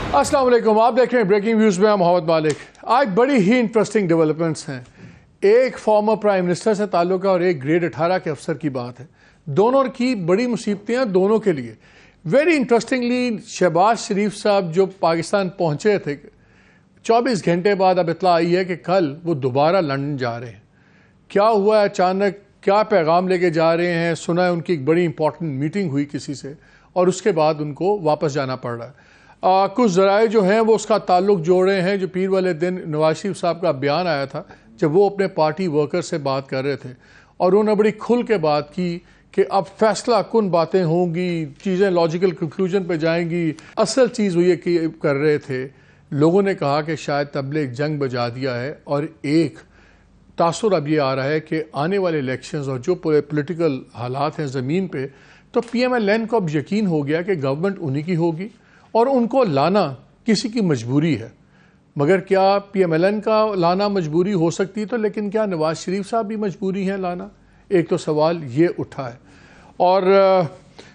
अस्सलाम वालेकुम, आप देख रहे हैं ब्रेकिंग व्यूज़ में मोहम्मद मालिक। आज बड़ी ही इंटरेस्टिंग डेवलपमेंट्स हैं। एक फॉर्मर प्राइम मिनिस्टर से ताल्लुक़ है और एक ग्रेड 18 के अफसर की बात है। दोनों की बड़ी मुसीबतें हैं दोनों के लिए। वेरी इंटरेस्टिंगली शहबाज शरीफ साहब जो पाकिस्तान पहुँचे थे 24 घंटे बाद अब इत्तला आई है कि कल वो दोबारा लंदन जा रहे हैं। क्या हुआ है अचानक, क्या पैगाम लेके जा रहे हैं? सुना है उनकी एक बड़ी इंपॉर्टेंट मीटिंग हुई किसी से और उसके बाद उनको वापस जाना पड़ रहा है। कुछ ज़राए जो हैं वो उसका ताल्लुक़ जोड़ रहे हैं। जो पीर वाले दिन नवाज शरीफ साहब का बयान आया था जब वो अपने पार्टी वर्कर से बात कर रहे थे और उन्होंने बड़ी खुल के बात की कि अब फैसला कुन बातें होंगी, चीज़ें लॉजिकल कंक्लूजन पे जाएंगी। असल चीज़ वो ये कर रहे थे, लोगों ने कहा कि शायद तबलीग जंग बजा दिया है और एक तासुर अब ये आ रहा है कि आने वाले इलेक्शंस और जो पॉलिटिकल हालात हैं ज़मीन पे, तो PMLN को अब यकीन हो गया कि गवर्नमेंट उन्हीं की होगी और उनको लाना किसी की मजबूरी है। मगर क्या PMLN का लाना मजबूरी हो सकती तो, लेकिन क्या नवाज शरीफ साहब भी मजबूरी हैं लाना? एक तो सवाल ये उठा है। और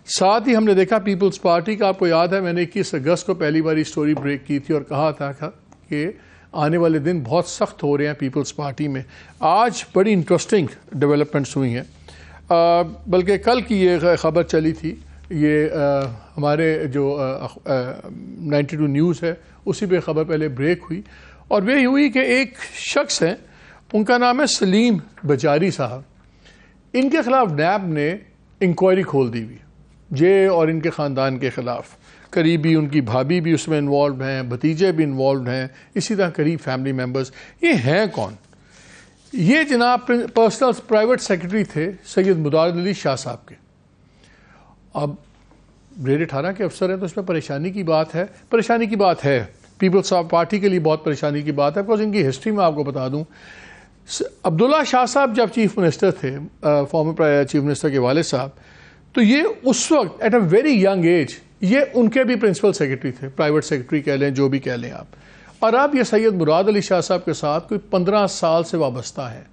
साथ ही हमने देखा पीपल्स पार्टी का, आपको याद है मैंने 21 अगस्त को पहली बार स्टोरी ब्रेक की थी और कहा था कि आने वाले दिन बहुत सख्त हो रहे हैं पीपल्स पार्टी में। आज बड़ी इंटरेस्टिंग डेवलपमेंट्स हुई हैं। बल्कि कल की ये ख़बर चली थी, ये हमारे जो 92 न्यूज़ है उसी पे ख़बर पहले ब्रेक हुई और वे हुई कि एक शख्स हैं, उनका नाम है सलीम बजारी साहब। इनके ख़िलाफ़ नैब ने इंक्वायरी खोल दी हुई, ये और इनके ख़ानदान के ख़िलाफ़। करीबी उनकी भाभी भी उसमें इन्वॉल्व हैं, भतीजे भी इन्वॉल्व हैं, इसी तरह करीब फैमिली मेम्बर्स। ये हैं कौन? ये जनाब पर्सनल प्राइवेट सेक्रेटरी थे सैयद मुराद अली शाह साहब के। अब ग्रेड 18 के अफसर हैं तो इसमें परेशानी की बात है। परेशानी की बात है, पीपल्स पार्टी के लिए बहुत परेशानी की बात है। बिकॉज इनकी हिस्ट्री में आपको बता दूं, अब्दुल्ला शाह साहब जब चीफ मिनिस्टर थे, फॉर्मर चीफ मिनिस्टर के वाले साहब, तो ये उस वक्त at a very young age ये उनके भी प्रिंसिपल सेक्रेटरी थे, प्राइवेट सेक्रेटरी कह लें, जो भी कह लें आप। और अब ये सैयद मुराद अली शाह साहब के साथ कोई 15 साल से वाबस्ता है।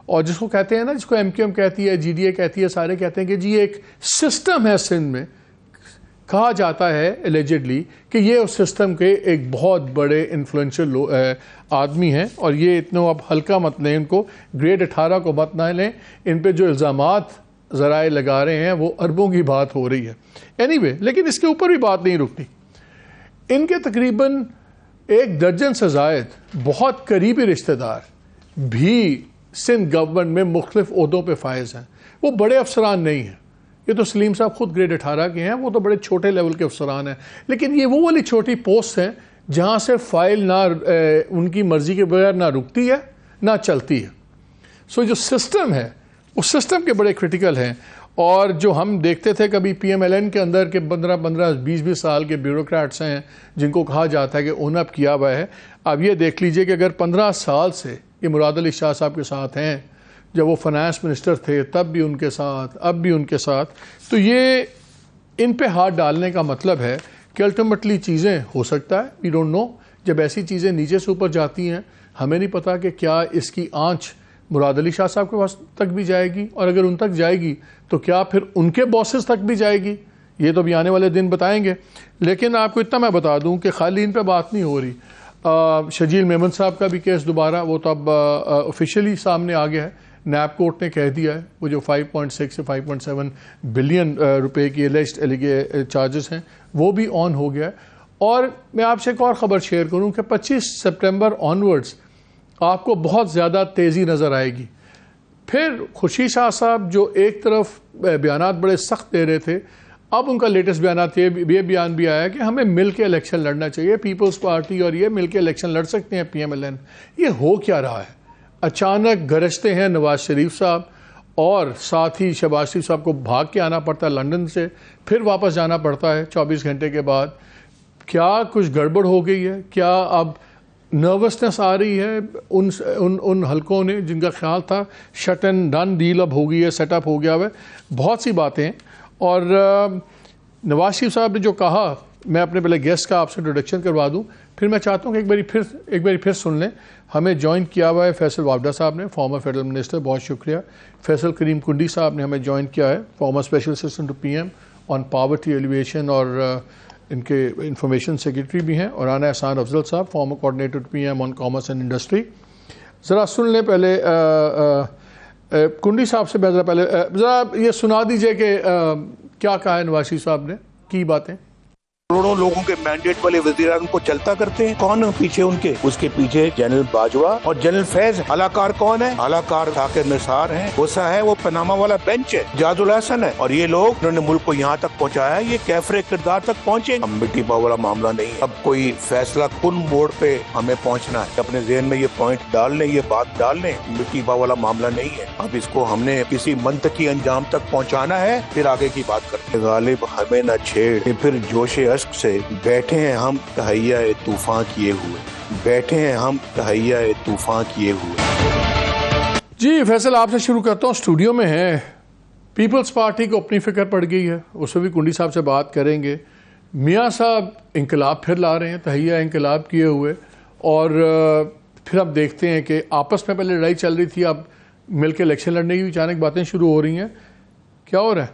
और जिसको कहते हैं ना, जिसको MQM कहती है, GDA कहती है, सारे कहते हैं कि जी एक सिस्टम है सिंध में। कहा जाता है एलिजिडली कि ये उस सिस्टम के एक बहुत बड़े इन्फ्लुएंशियल आदमी हैं और ये इतना अब हल्का मत लें, इनको ग्रेड 18 को मत ना लें। इन पे जो इल्ज़ामात ज़राए लगा रहे हैं वो अरबों की बात हो रही है। एनीवे, लेकिन इसके ऊपर भी बात नहीं रुकती। इनके तकरीबन 1 दर्जन से ज़ायद बहुत करीबी रिश्तेदार भी सिंध गवर्नमेंट में मुख्तलिफ ओहदों पे फायज हैं। वो बड़े अफसरान नहीं हैं। ये तो सलीम साहब खुद ग्रेड 18 के हैं, वो तो बड़े छोटे लेवल के अफसरान हैं। लेकिन ये वो वाली छोटी पोस्ट हैं जहाँ से फाइल ना उनकी मर्जी के बगैर ना रुकती है ना चलती है। सो जो सिस्टम है उस सिस्टम के बड़े क्रिटिकल हैं। और जो हम देखते थे कभी PMLN के अंदर के 15-15, 20-20 साल के ब्यूरोक्रेट्स हैं जिनको कहा जाता है कि ओनअप किया हुआ है। अब ये देख लीजिए कि अगर 15 साल से ये मुराद अली शाह साहब के साथ हैं, जब वो फाइनेंस मिनिस्टर थे तब भी उनके साथ, अब भी उनके साथ, तो ये इन पे हाथ डालने का मतलब है कि अल्टीमेटली चीज़ें हो सकता है, वी डोंट नो। जब ऐसी चीज़ें नीचे से ऊपर जाती हैं हमें नहीं पता कि क्या इसकी आंच मुराद अली शाह साहब के पास तक भी जाएगी, और अगर उन तक जाएगी तो क्या फिर उनके बॉसेस तक भी जाएगी? ये तो भी आने वाले दिन बताएंगे। लेकिन आपको इतना मैं बता दूं कि खाली इन पे बात नहीं हो रही। शजील मेमन साहब का भी केस दोबारा, वो तो अब ऑफिशियली सामने आ गया है। नैब कोर्ट ने कह दिया है वो जो 5.6 से 5.7 बिलियन रुपए की एलिजिड चार्जेस हैं वो भी ऑन हो गया है। और मैं आपसे एक और ख़बर शेयर करूं कि 25 सितंबर ऑनवर्ड्स आपको बहुत ज़्यादा तेज़ी नज़र आएगी। फिर खुर्शीद शाह साहब जो एक तरफ बयानात बड़े सख्त दे रहे थे, अब उनका लेटेस्ट बयानात ये बयान भी आया कि हमें मिल के इलेक्शन लड़ना चाहिए, पीपल्स पार्टी और ये मिल के इलेक्शन लड़ सकते हैं PMLN। ये हो क्या रहा है? अचानक गरजते हैं नवाज शरीफ साहब और साथ ही शहबाज शरीफ साहब को भाग के आना पड़ता है लंदन से, फिर वापस जाना पड़ता है 24 घंटे के बाद। क्या कुछ गड़बड़ हो गई है? क्या अब नर्वसनेस आ रही है उन हलकों ने जिनका ख्याल था शट एंड डन डील अब हो गई है, सेटअप हो गया है? बहुत सी बातें। और नवाज शरीफ साहब ने जो कहा, मैं अपने पहले गेस्ट का आपसे इंट्रोडक्शन करवा दूं, फिर मैं चाहता हूं कि एक बारी फिर सुन लें। हमें ज्वाइन किया हुआ है फैसल वावडा साहब ने, फॉर्मर फेडरल मिनिस्टर, बहुत शुक्रिया। फैसल करीम कुंडी साहब ने हमें ज्वाइन किया है, former special assistant to PM on poverty alleviation और इनके इंफॉर्मेशन सेक्रेटरी भी हैं, और राना एहसान अफजल साहब farmer coordinator PM on commerce and industry. ज़रा सुन लें पहले कुंडी साहब से, पहले ज़रा ये सुना दीजिए कि क्या कहा है नवाज शरीफ साहब ने, की बातें। करोड़ों लोगों के मैंडेट वाले वज़ीर-ए-आज़म को चलता करते हैं। कौन है पीछे उनके? उसके पीछे जनरल बाजवा और जनरल फैज। अलाकार कौन है? अलाकार ताक़िर निसार है। गुस्सा है वो पनामा वाला बेंच है, जाजुल हसन है। और ये लोग उन्होंने मुल्क को यहाँ तक पहुँचाया है, ये कैफरे किरदार तक पहुँचे। अब मिट्टी पाव वाला मामला नहीं है। अब कोई फैसला कुन मोड़ पे हमें पहुँचना है, अपने ज़हन में ये पॉइंट डाल लें, ये बात डाल लें। मिट्टी पाव वाला मामला नहीं है। अब इसको हमने किसी मंतकी अंजाम तक पहुँचाना है, फिर आगे की बात करते हैं। गालिब हमें न छेड़, फिर जोशे से बैठे हैं हम तहैया तूफान किए हुए, बैठे हैं हम तहैया तूफान किए हुए। जी फैसल, आपसे शुरू करता हूँ। स्टूडियो में है पीपल्स पार्टी को अपनी फिक्र पड़ गई है, उसमें भी कुंडी साहब से बात करेंगे। मियाँ साहब इंकलाब फिर ला रहे हैं, तहैया इंकलाब किए हुए, और फिर अब देखते हैं कि आपस में पहले लड़ाई चल रही थी, अब मिलकर इलेक्शन लड़ने की अचानक बातें शुरू हो रही हैं। क्या हो रहा है?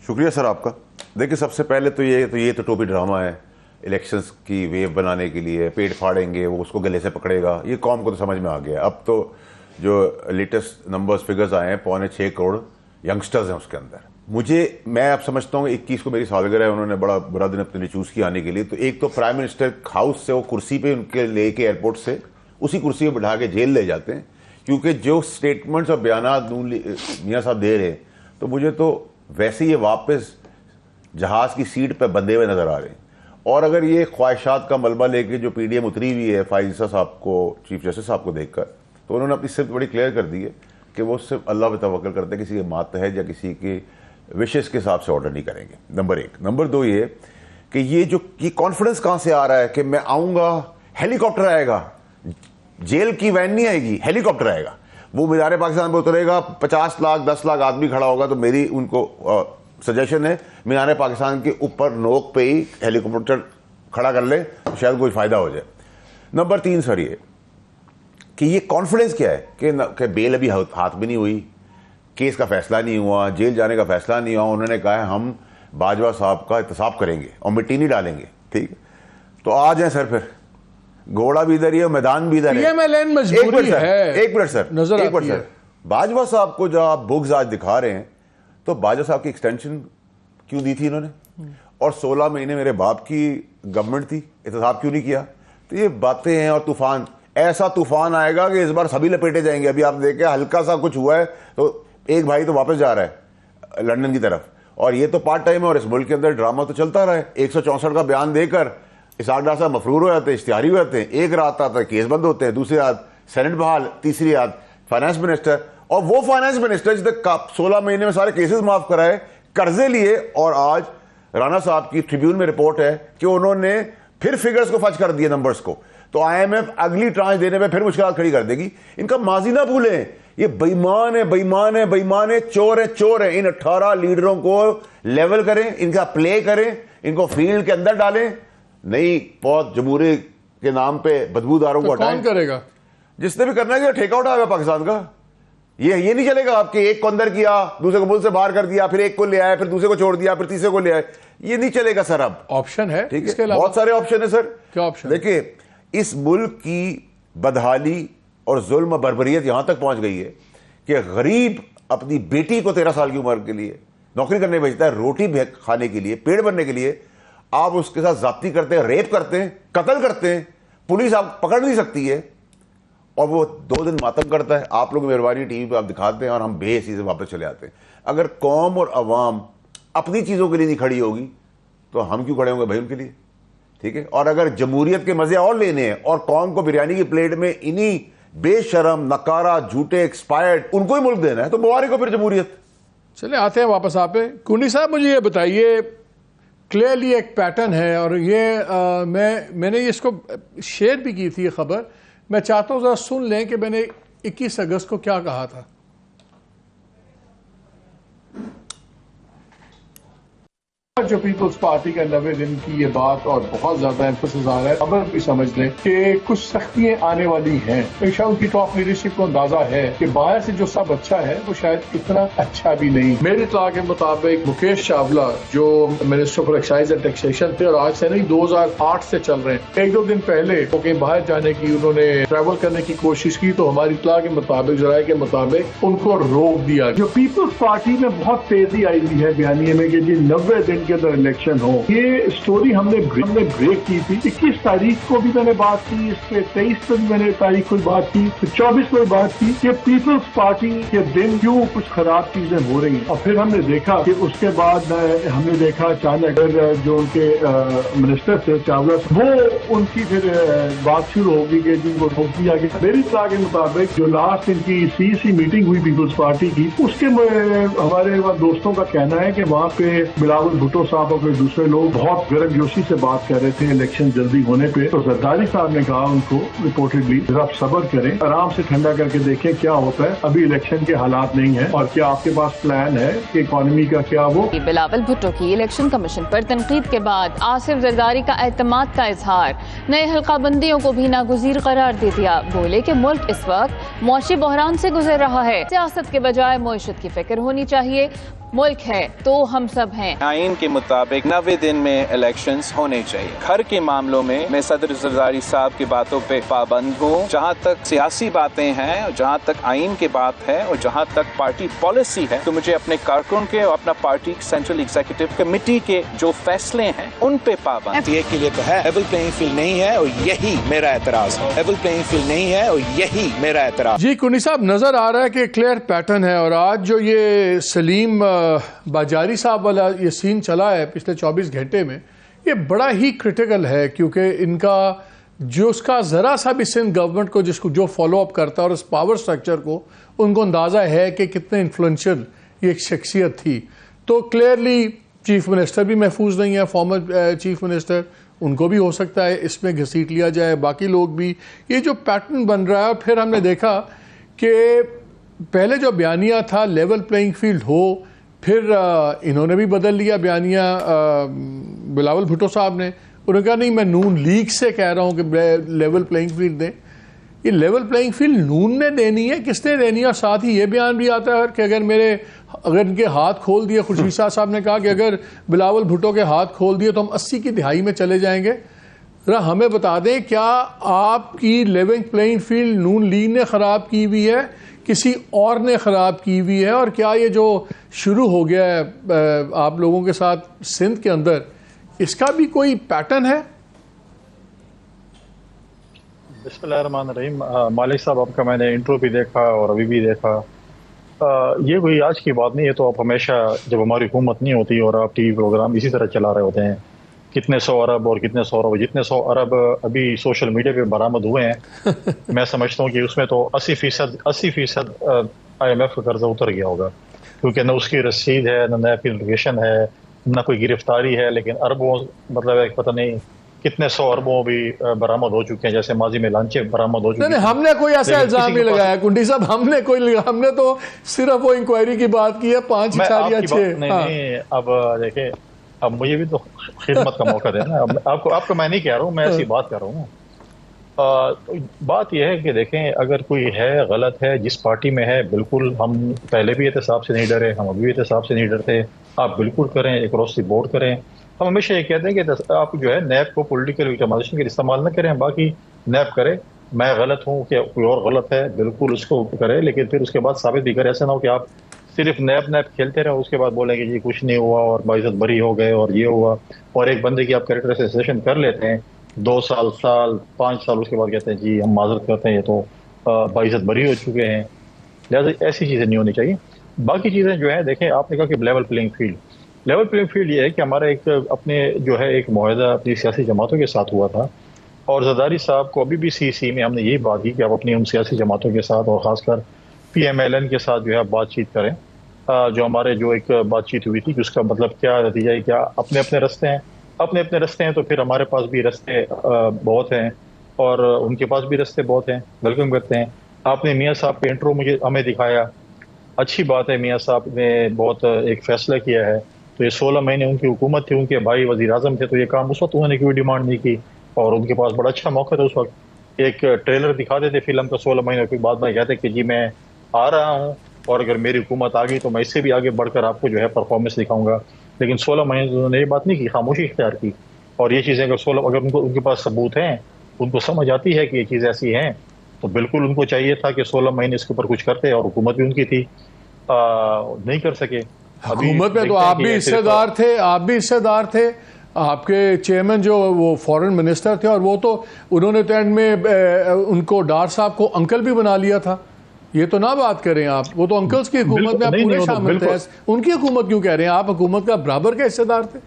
शुक्रिया सर आपका। देखिए, सबसे पहले तो ये तो टोपी ड्रामा है। इलेक्शंस की वेव बनाने के लिए पेट फाड़ेंगे, वो उसको गले से पकड़ेगा, ये कौम को तो समझ में आ गया। अब तो जो लेटेस्ट नंबर्स फिगर्स आए हैं, 6.25 करोड़ यंगस्टर्स हैं उसके अंदर। मैं अब समझता हूँ 21 को मेरी सालगिरह है, उन्होंने बड़ा बुरा दिन अपने लिए चूज़ किया आने के लिए। तो एक तो प्राइम मिनिस्टर हाउस से वो कुर्सी पे उनके लेके एयरपोर्ट से उसी कुर्सी पर बिठा के जेल ले जाते हैं, क्योंकि जो स्टेटमेंट्स और बयानात मियाँ साहब दे रहे हैं, तो मुझे तो वैसे ही वापस जहाज की सीट पर बंधे हुए नजर आ रहे हैं। और अगर ये ख्वाहिशात का मलबा लेके जो पीडीएम उतरी हुई है फाइज़ा साहब को, चीफ जस्टिस साहब को देखकर, तो उन्होंने अपनी सिर्फ बड़ी क्लियर कर दी है कि वो सिर्फ अल्लाह पे तवक्कल करते हैं, किसी के मातहत या किसी के विशेष के हिसाब से ऑर्डर नहीं करेंगे। नंबर 1। नंबर 2 ये कि ये कॉन्फिडेंस कहाँ से आ रहा है कि मैं आऊँगा, हेलीकॉप्टर आएगा, जेल की वैन नहीं आएगी, हेलीकॉप्टर आएगा, वो मीनार पाकिस्तान पर उतरेगा, 50 लाख 10 लाख आदमी खड़ा होगा। तो मेरी उनको सजेशन है मीनार पाकिस्तान के ऊपर नोक पे ही हेलीकॉप्टर खड़ा कर ले, तो शायद कोई फायदा हो जाए। नंबर 3 सर ये कि ये कॉन्फिडेंस क्या है कि बेल अभी हाथ में नहीं हुई, केस का फैसला नहीं हुआ, जेल जाने का फैसला नहीं हुआ। उन्होंने कहा है हम बाजवा साहब का एहतसाब करेंगे और मिट्टी नहीं डालेंगे। ठीक है, तो आ जाए सर, फिर घोड़ा भी इधर ही है, मैदान भी इधर है। एक मिनट सर, बाजवा साहब को जो आप बुक्स आज दिखा रहे हैं, तो बाजवा साहब की एक्सटेंशन क्यों दी थी इन्होंने? और 16 महीने मेरे बाप की गवर्नमेंट थी, एहतसाब क्यों नहीं किया? तो ये बातें हैं। और तूफान, ऐसा तूफान आएगा कि इस बार सभी लपेटे जाएंगे। अभी आप देखें, हल्का सा कुछ हुआ है तो एक भाई तो वापस जा रहा है लंदन की तरफ, और ये तो पार्ट टाइम है। और इस मुल्क के अंदर ड्रामा तो चलता रहा है। 164 का बयान देकर इसहाक डार साहब मफरूर हो जाते हैं, इश्तिहारी हो जाते हैं। एक रात आता है केस बंद होते हैं, दूसरी रात सेनेट बहाल, तीसरी रात फाइनेंस मिनिस्टर, और वो फाइनेंस मिनिस्टर जिसने 16 महीने में सारे केसेस माफ कराए, कर्जे लिए। और आज राना साहब की ट्रिब्यून में रिपोर्ट है कि उन्होंने फिर फिगर्स को फज कर दिए, नंबर्स को। तो आईएमएफ अगली ट्रांच देने में फिर मुश्किल खड़ी कर देगी। इनका माजी ना भूलें, ये बेईमान है, बेईमान है, बेईमान है, चोर है, चोर है। इन 18 लीडरों को लेवल करें, इनका प्ले करें, इनको फील्ड के अंदर डालें। नई फौज जमहूरी के नाम पे बदबूदारों को हटाएं। कौन करेगा? जिसने भी करना है, ठेका उठाएगा पाकिस्तान का। ये नहीं चलेगा आपके एक को अंदर किया, दूसरे को मुल्क से बाहर कर दिया, फिर एक को ले आए, फिर दूसरे को छोड़ दिया, फिर तीसरे को ले आए। ये नहीं चलेगा सर। अब ऑप्शन है, ठीक है, बहुत सारे ऑप्शन है सर। क्या ऑप्शन? देखिए, इस मुल्क की बदहाली और जुल्म बर्बरियत यहां तक पहुंच गई है कि गरीब अपनी बेटी को 13 साल की उम्र के लिए नौकरी करने भेजता है, रोटी खाने के लिए, पेट भरने के लिए। आप उसके साथ जाती करते हैं, रेप करते हैं, कत्ल करते हैं, पुलिस आप पकड़ नहीं सकती है, और वो 2 दिन मातम करता है। आप लोग मेहरबानी टीवी पे आप दिखाते हैं और हम बेहसी से वापस चले आते हैं। अगर कौम और अवाम अपनी चीज़ों के लिए नहीं खड़ी होगी, तो हम क्यों खड़े होंगे भाई उनके लिए? ठीक है। और अगर जमहूरियत के मजे और लेने हैं और कौम को बिरयानी की प्लेट में इन्हीं बेशरम, नकारा, झूठे, एक्सपायर्ड उनको ही मुल्क देना है, तो मुबारक हो फिर जमहूरियत। चले आते हैं वापस आप पे। कुंडी साहब, मुझे ये बताइए, क्लियरली एक पैटर्न है, और ये मैंने इसको शेयर भी की थी ये खबर। मैं चाहता हूं जरा सुन लें कि मैंने 21 अगस्त को क्या कहा था। जो पीपल्स पार्टी का 90 दिन की ये बात और बहुत ज्यादा एम्फोसिस आ रहा है, खबर भी समझ लें कि कुछ सख्तियां आने वाली हैं। शायद उनकी टॉप लीडरशिप को अंदाजा है कि बाहर से जो सब अच्छा है वो शायद इतना अच्छा भी नहीं। मेरे इत्तला के मुताबिक मुकेश चावला जो minister for excise and taxation थे और आज से नहीं 2008 से चल रहे हैं, एक दो दिन पहले वो कहीं बाहर जाने की उन्होंने ट्रैवल करने की कोशिश की तो हमारी इत्तला के मुताबिक जराये के मुताबिक उनको रोक दिया। जो पीपल्स पार्टी में बहुत तेजी आई हुई है बयानिए में कि जी 90 दिन के अंदर इलेक्शन हो, ये स्टोरी हमने ब्रेक की थी। 21 तारीख को भी मैंने बात की, इस पे 23 को भी मैंने तारीख को बात की, तो 24 को भी बात की कि पीपल्स पार्टी के दिन क्यों कुछ खराब चीजें हो रही हैं। और फिर हमने देखा कि उसके बाद हमने देखा अचानक जो उनके मिनिस्टर थे चावला, वो उनकी फिर बात शुरू होगी कि जिनको रोक दिया गया। मेरी इत्तला के मुताबिक जो लास्ट इनकी सीसी मीटिंग हुई पीपल्स पार्टी की, उसके हमारे दोस्तों का कहना है कि वहाँ पे बिलावल भुट्टो साहब और कोई दूसरे लोग बहुत गर्मजोशी से बात कर रहे थे इलेक्शन जल्दी होने पे। तो जरदारी साहब ने कहा उनको रिपोर्टेडली जरा सब्र करें, आराम से ठंडा करके देखें क्या होता है। अभी इलेक्शन के हालात नहीं है और क्या आपके पास प्लान है कि इकोनॉमी का क्या वो। बिलावल भुट्टो की इलेक्शन कमीशन पर तनकीद के बाद आसिफ जरदारी का एतमाद का इजहार, नए हल्का बंदियों को भी नागुज़ीर करार दे दिया। बोले कि मुल्क इस वक्त मौशी बहरान से गुजर रहा है, सियासत के बजाय मईशत की फिक्र होनी चाहिए। मुल्क है तो हम सब हैं। आइन के मुताबिक 90 दिन में इलेक्शंस होने चाहिए। घर के मामलों में मैं सदर जरदारी साहब की बातों पे पाबंद हूँ। जहाँ तक सियासी बातें हैं और जहाँ तक आइन की बात है और जहाँ तक पार्टी पॉलिसी है, तो मुझे अपने कारकुन के और अपना पार्टी सेंट्रल एग्जीक्यूटिव कमेटी के जो फैसले हैं उन पे पाबंद। ये के लिए तो है लेवल प्लेइंग फील्ड नहीं है और यही मेरा एतराज है। लेवल प्लेइंग फील्ड नहीं है और यही मेरा एतराज। जी कुन्नी साहब, नजर आ रहा है कि क्लियर पैटर्न है और आज जो ये सलीम बाजारी साहब वाला ये सीन चला है पिछले 24 घंटे में, ये बड़ा ही क्रिटिकल है क्योंकि इनका जो उसका ज़रा सा भी सिंध गवर्नमेंट को जिसको जो फॉलो अप करता है और उस पावर स्ट्रक्चर को उनको अंदाज़ा है कि कितने इन्फ्लुएंशियल ये एक शख्सियत थी। तो क्लियरली चीफ मिनिस्टर भी महफूज नहीं है, फॉर्मर चीफ मिनिस्टर, उनको भी हो सकता है इसमें घसीट लिया जाए, बाकी लोग भी। ये जो पैटर्न बन रहा है, फिर हमने देखा कि पहले जो बयानिया था लेवल प्लेइंग फील्ड हो, फिर इन्होंने भी बदल लिया बयानिया बिलावल भुट्टो साहब ने। उन्होंने कहा नहीं मैं नून लीग से कह रहा हूँ कि लेवल प्लेइंग फील्ड दें। ये लेवल प्लेइंग फील्ड नून ने देनी है, किसने देनी है? और साथ ही ये बयान भी आता है कि अगर इनके हाथ खोल दिए, खुर्शीद साहब ने कहा कि अगर बिलावल भुट्टो के हाथ खोल दिए तो हम 80 की दिहाई में चले जाएंगे। जरा हमें बता दें, क्या आपकी लेवल प्लेइंग फील्ड नून लीग ने ख़राब की हुई है, किसी और ने ख़राब की हुई है? और क्या ये जो शुरू हो गया है आप लोगों के साथ सिंध के अंदर, इसका भी कोई पैटर्न है? बिस्मिल्लाहिर्रहमानिर्रहीम। मालिक साहब, आपका मैंने इंट्रो भी देखा और अभी भी देखा। ये कोई आज की बात नहीं है, तो आप हमेशा जब हमारी हुकूमत नहीं होती और आप टीवी प्रोग्राम इसी तरह चला रहे होते हैं, कितने 100 अरब और कितने 100 अरब, जितने 100 अरब अभी सोशल मीडिया पे बरामद हुए हैं मैं समझता हूँ कि उसमें तो 80% IMF का कर्जा उतर गया होगा, क्योंकि न उसकी रसीद है, न नया नोटिफिकेशन है, न कोई गिरफ्तारी है, लेकिन अरबों मतलब पता नहीं कितने 100 अरबों भी बरामद हो चुके हैं, जैसे माजी में लांचे बरामद हो चुके हैं। हमने कोई ऐसा इल्जाम नहीं लगाया कुंडी साहब, हमने तो सिर्फ वो इंक्वायरी की बात की है 5.6। नहीं, अब देखे, अब मुझे भी तो खिदमत का मौका देना। आपको मैं नहीं कह रहा हूँ, मैं ऐसी बात कर रहा हूँ। बात यह है कि देखें, अगर कोई है गलत है, जिस पार्टी में है, बिल्कुल हम पहले भी एहतसाब से नहीं डरे, हम अभी भी एहतसाब से नहीं डरते। आप बिल्कुल करें, एक रोस्ती बोर्ड करें। हम हमेशा ये कहते हैं कि आप जो है नैब को पॉलिटिकल विक्टिमाइजेशन के लिए इस्तेमाल न करें, बाकी नैब करें। मैं गलत हूँ कि कोई और गलत है, बिल्कुल उसको करे, लेकिन फिर उसके बाद साबित भी करें। ऐसा ना हो कि आप सिर्फ नैब खेलते रहे, उसके बाद बोलेंगे जी कुछ नहीं हुआ और बाइज्जत बरी हो गए और ये हुआ। और एक बंदे की आप कैरेक्टर असेसिनेशन कर लेते हैं 2 साल 5 साल, उसके बाद कहते हैं जी हम माजरत करते हैं, ये तो बाइज्जत बरी हो चुके हैं। लिहाजा ऐसी चीज़ें नहीं होनी चाहिए। बाकी चीज़ें जो है, देखें, आपने कहा कि लेवल प्लेइंग फील्ड ये है कि हमारा एक अपने जो है एक मुआहदा अपनी सियासी जमातों के साथ हुआ था, और जरदारी साहब को अभी भी CC में हमने यही बात की कि आप अपनी उन सियासी जमातों के साथ और ख़ासकर PMLN के साथ जो है बातचीत करें। जो हमारे जो एक बातचीत हुई थी कि उसका मतलब क्या नतीजा है, क्या अपने अपने रास्ते हैं, तो फिर हमारे पास भी रास्ते बहुत हैं और उनके पास भी रास्ते बहुत हैं। वेलकम करते हैं। आपने मियाँ साहब का इंट्रो हमें दिखाया, अच्छी बात है। मियाँ साहब ने बहुत एक फ़ैसला किया है तो ये 16 महीने उनकी हुकूमत थी, उनके भाई वजीर आजम थे, तो ये काम उस वक्त उन्होंने क्यों डिमांड नहीं की? और उनके पास बड़ा अच्छा मौका था उस वक्त। एक ट्रेलर दिखा देते फिल्म का 16 महीने के बाद में, कहते कि जी मैं आ रहा हूँ और अगर मेरी हुकूमत आ गई तो मैं इससे भी आगे बढ़कर आपको जो है परफॉर्मेंस दिखाऊंगा। लेकिन 16 महीने तो उन्होंने ये बात नहीं की, खामोशी इख्तियार की। और ये चीज़ें अगर उनको उनके पास सबूत हैं, उनको समझ आती है कि ये चीज़ ऐसी हैं, तो बिल्कुल उनको चाहिए था कि 16 महीने इसके ऊपर कुछ करते। और हुकूमत भी उनकी थी, नहीं कर सके। हुकूमत में तो आप भी हिस्सेदार थे, आप भी हिस्सेदार थे। आपके चेयरमैन जो वो फॉरेन मिनिस्टर थे, और वो तो उन्होंने तो एंड में उनको डार साहब को अंकल भी बना लिया था। ये तो ना बात करें आप, वो तो अंकल्स की हुकूमत में आप पूरे शामिल थे। उनकी हुकूमत क्यों कह रहे हैं? आप हुकूमत का बराबर के हिस्सेदार थे।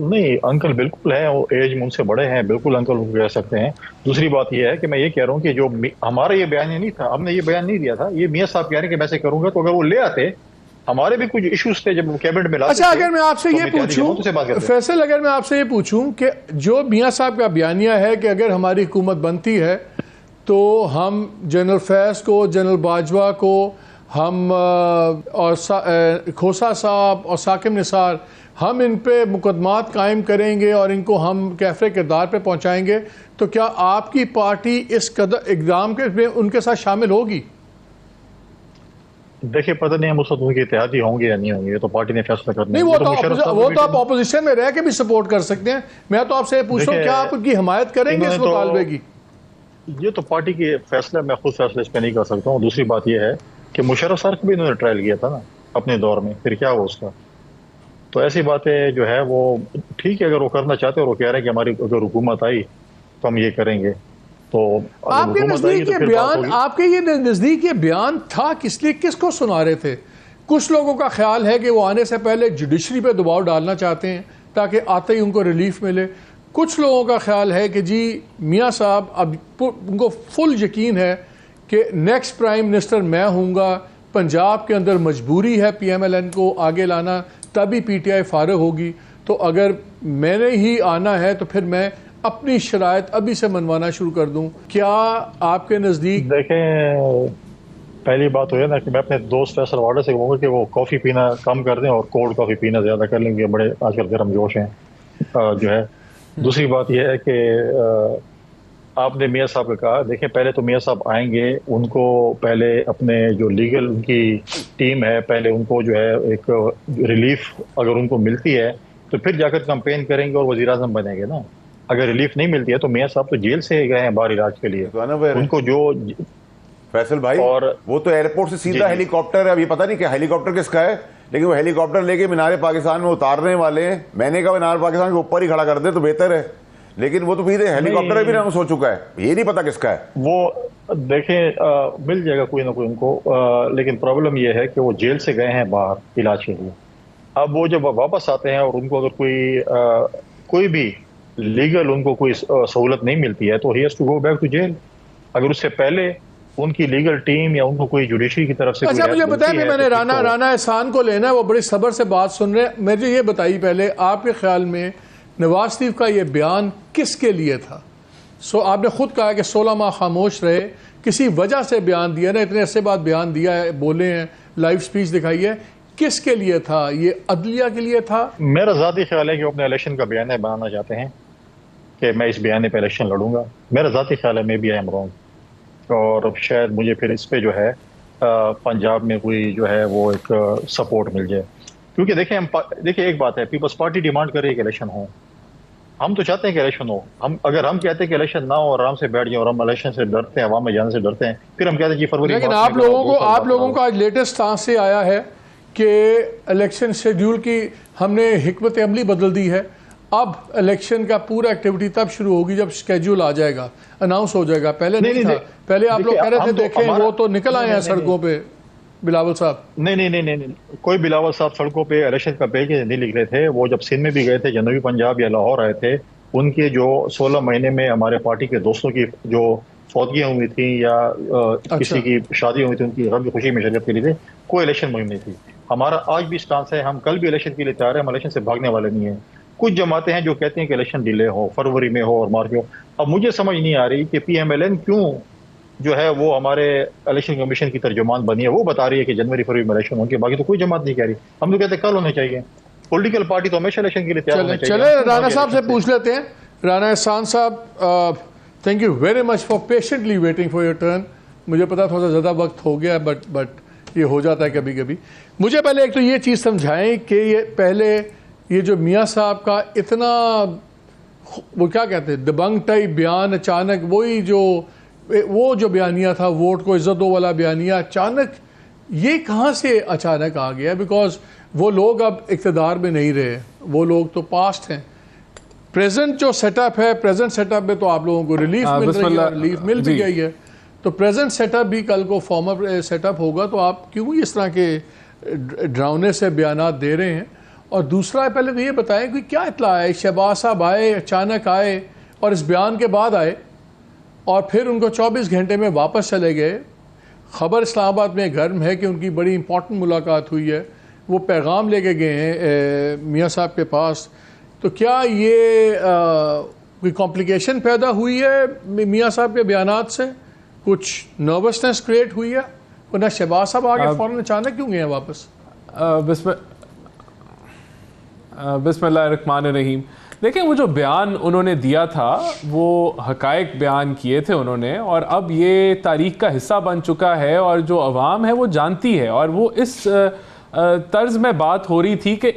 नहीं, अंकल बिल्कुल है, वो एज में उनसे बड़े हैं, बिल्कुल अंकल उनको कह सकते हैं। दूसरी बात यह है कि मैं ये कह रहा हूँ कि जो हमारा ये बयान नहीं था, हमने ये बयान नहीं दिया था, ये मियां साहब कह रहे हैं कि मैं ऐसे करूंगा, तो अगर वो ले आते, हमारे भी कुछ इश्यूज थे जब वो कैबिनेट में लाते। अच्छा, अगर मैं आपसे ये पूछूं फैसल, अगर मैं आपसे ये पूछूं कि जो मियां साहब का बयानिया है कि अगर हमारी हुकूमत बनती है तो हम जनरल फैज को, जनरल बाजवा को, हम और खोसा साहब और साकिब निसार, हम इन पे मुकदमात कायम करेंगे और इनको हम कैफे किरदार पे पहुंचाएंगे, तो क्या आपकी पार्टी इस कदर इक़दाम के उनके साथ शामिल होगी? देखिए, पता नहीं हम उस वक्त उनके इत्तेहादी होंगे या नहीं होंगे, ये तो पार्टी ने फैसला करना। नहीं, वो तो आप ऑपोजिशन में रह के भी सपोर्ट कर सकते हैं। मैं तो आपसे पूछ रहा हूं, क्या आप उनकी हिमायत करेंगे इस मुतालबे की? ये तो पार्टी के फैसला, मैं खुद फैसले इस पर नहीं कर सकता हूँ। दूसरी बात यह है कि मुशर्रफ सर को भी इन्होंने ट्रायल किया था ना अपने दौर में, फिर क्या हुआ उसका? तो ऐसी बातें जो है वो ठीक है, अगर वो करना चाहते हैं और वो कह रहे हैं कि हमारी अगर हुकूमत आई तो हम ये करेंगे, तो आपके नजदीक ये बयान, आपके ये नजदीक ये बयान था किस लिए, किसको सुना रहे थे? कुछ लोगों का ख्याल है कि वो आने से पहले जुडिशरी पे दबाव डालना चाहते हैं ताकि आते ही उनको रिलीफ मिले। कुछ लोगों का ख्याल है कि जी मियां साहब अब उनको फुल यकीन है कि नेक्स्ट प्राइम मिनिस्टर मैं हूँगा, पंजाब के अंदर मजबूरी है PMLN को आगे लाना, तभी PTI फारग होगी, तो अगर मैंने ही आना है तो फिर मैं अपनी शराइत अभी से मनवाना शुरू कर दूं। क्या आपके नज़दीक? देखें, पहली बात हो है ना कि मैं अपने दोस्त फैसल वार्डर से कहूँगा कि वो कॉफ़ी पीना कम कर दें और कोल्ड कॉफ़ी पीना ज़्यादा कर लेंगे, बड़े आजकल गर्म जोश हैं जो है। दूसरी बात यह है कि आपने मियां साहब का कहा, देखें पहले तो मियां साहब आएंगे, उनको पहले अपने जो लीगल उनकी टीम है, पहले उनको जो है एक रिलीफ अगर उनको मिलती है तो फिर जाकर कैंपेन करेंगे और वज़ीर आज़म बनेंगे ना। अगर रिलीफ नहीं मिलती है तो मियां साहब तो जेल से गए हैं बाहर इलाज के लिए, उनको जो फैसल भाई, और वो तो एयरपोर्ट से सीधा हेलीकॉप्टर है, अभी पता नहीं क्या हेलीकॉप्टर किसका है, लेकिन वो हेलीकॉप्टर लेके मीनार पाकिस्तान में उतारने वाले हैं। मैंने कहा मीनार पाकिस्तान के ऊपर ही खड़ा कर दे तो बेहतर है, लेकिन वो तो फिर हेलीकॉप्टर भी नाम हो चुका है, ये नहीं पता किसका है। वो देखें मिल जाएगा कोई ना कोई उनको, लेकिन प्रॉब्लम ये है कि वो जेल से गए हैं बाहर इलाज के लिए। अब वो जब वापस आते हैं और उनको अगर कोई भी लीगल उनको कोई सहूलत नहीं मिलती है तो he has to go back to jail. अगर उससे पहले उनकी लीगल टीम या उनको कोई जुडिशरी की तरफ से, अच्छा मुझे बताएं, मैंने राना एहसान को लेना है, वो बड़ी सब्र से बात सुन रहे हैं। मुझे ये बताइए पहले, आपके ख्याल में नवाज शरीफ का ये बयान किसके लिए था? आपने खुद कहा कि 16 माह खामोश रहे, किसी वजह से बयान दिया ना, इतने अरसे बाद बयान दिया है, बोले हैं, लाइव स्पीच दिखाई है, किसके लिए था? ये अदलिया के लिए था? मेरा ज़ाती ख्याल है कि वो अपने इलेक्शन का बयान बनाना चाहते हैं कि मैं इस बयान पे इलेक्शन लड़ूंगा। मेरा ज़ाती ख्याल है, मैं भी आई एम रॉन्ग, और शायद मुझे फिर इस पे जो है पंजाब में कोई जो है वो एक सपोर्ट मिल जाए। क्योंकि देखिए एक बात है, पीपल्स पार्टी डिमांड कर रही है कि इलेक्शन हो, हम तो चाहते हैं कि इलेक्शन हो। अगर हम कहते हैं कि इलेक्शन ना हो, आराम से बैठ जाए, और हम इलेक्शन से डरते हैं, आवाम में जाने से डरते हैं, फिर हम कहते हैं कि फरवरी। लेकिन आप लोगों को आज लेटेस्ट स्टांस से आया है कि इलेक्शन शेड्यूल की हमने हिकमत अमली बदल दी है, अब इलेक्शन का पूरा एक्टिविटी तब शुरू होगी जब शेड्यूल आ जाएगा, अनाउंस हो जाएगा। पहले नहीं था, पहले आप लोग कह रहे थे देखें वो तो निकल आए हैं सड़कों पे। बिलावल साहब नहीं, कोई बिलावल साहब सड़कों पे इलेक्शन का पेज नहीं लिख रहे थे। वो जब सिंध में भी गए थे, जनूबी पंजाब या लाहौर आए थे, उनके जो 16 महीने में हमारे पार्टी के दोस्तों की जो फौतगियाँ हुई थी या किसी की शादी हुई थी, उनकी गम की खुशी में शिरकत के लिए थे, कोई इलेक्शन मुहिम नहीं थी। हमारा आज भी स्टांस है, हम कल भी इलेक्शन के लिए तैयार है, हम इलेक्शन से भागने वाले नहीं है। कुछ जमातें हैं जो कहते हैं कि इलेक्शन डिले हो, फरवरी में हो और मार्च में हो। अब मुझे समझ नहीं आ रही कि PMLN क्यों जो है वो हमारे इलेक्शन कमीशन की तर्जुमान बनी है, वो बता रही है कि जनवरी फरवरी में इलेक्शन होंगे, बाकी तो कोई जमात नहीं कह रही। हम तो कहते हैं कल होने चाहिए। पॉलिटिकल पार्टी तो हमेशा इलेक्शन के लिए तैयार होने चाहिए। चले राना साहब से पूछ लेते हैं। राना एहसान साहब, thank you very much for patiently waiting for your turn. मुझे पता थोड़ा सा ज़्यादा वक्त हो गया, बट ये हो जाता है कभी कभी। मुझे पहले एक तो ये चीज़ समझाएं कि ये पहले ये जो मियाँ साहब का इतना वो क्या कहते हैं दबंग टाइप बयान, अचानक वो जो बयानिया था वोट को इज्जत दो वाला बयानिया, अचानक ये कहाँ से अचानक आ गया? बिकॉज वो लोग अब इक़्तिदार में नहीं रहे, वो लोग तो पास्ट हैं। प्रेजेंट जो सेटअप है, प्रेजेंट सेटअप में तो आप लोगों को रिलीफ मिल रही है, रिलीफ मिल भी गई है, तो प्रेजेंट सेटअप भी कल को फॉर्मर सेटअप होगा, तो आप क्यों इस तरह के ड्राउने से बयानात दे रहे हैं? और दूसरा पहले तो ये बताएं कि क्या इत्ला है, शहबाज साहब आए, अचानक आए और इस बयान के बाद आए और फिर उनको 24 घंटे में वापस चले गए। ख़बर इस्लामाबाद में घर में है कि उनकी बड़ी इंपॉर्टेंट मुलाकात हुई है, वो पैगाम लेके गए हैं मियाँ साहब के पास। तो क्या ये कोई कॉम्प्लिकेशन पैदा हुई है मियाँ साहब के बयानात से? कुछ नर्वसनेस क्रिएट हुई है? वरना शहबाज साहब आगे फ़ौरन अचानक क्यों गए हैं वापस? बिस्मिल्लाहिर्रहमानिर्रहीम। देखिए, वो जो बयान उन्होंने दिया था वो हकायक बयान किए थे उन्होंने, और अब ये तारीख का हिस्सा बन चुका है और जो अवाम है वो जानती है। और वो इस तर्ज में बात हो रही थी कि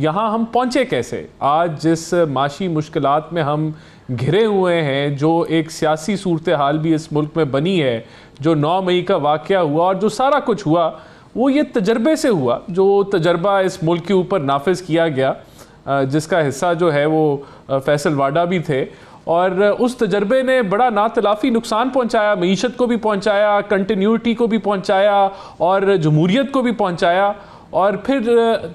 यहाँ हम पहुँचे कैसे। आज जिस माशी मुश्किलात में हम घिरे हुए हैं, जो एक सियासी सूरत हाल भी इस मुल्क में बनी है, जो 9 मई का वाक़या हुआ और जो सारा कुछ हुआ वो ये तजर्बे से हुआ, जो तजर्बा इस मुल्क के ऊपर नाफिज किया गया, जिसका हिस्सा जो है वो फैसल वाडा भी थे। और उस तजर्बे ने बड़ा नातलाफ़ी नुकसान पहुंचाया, मईशत को भी पहुंचाया, कंटिन्यूटी को भी पहुंचाया और जमहूरियत को भी पहुंचाया। और फिर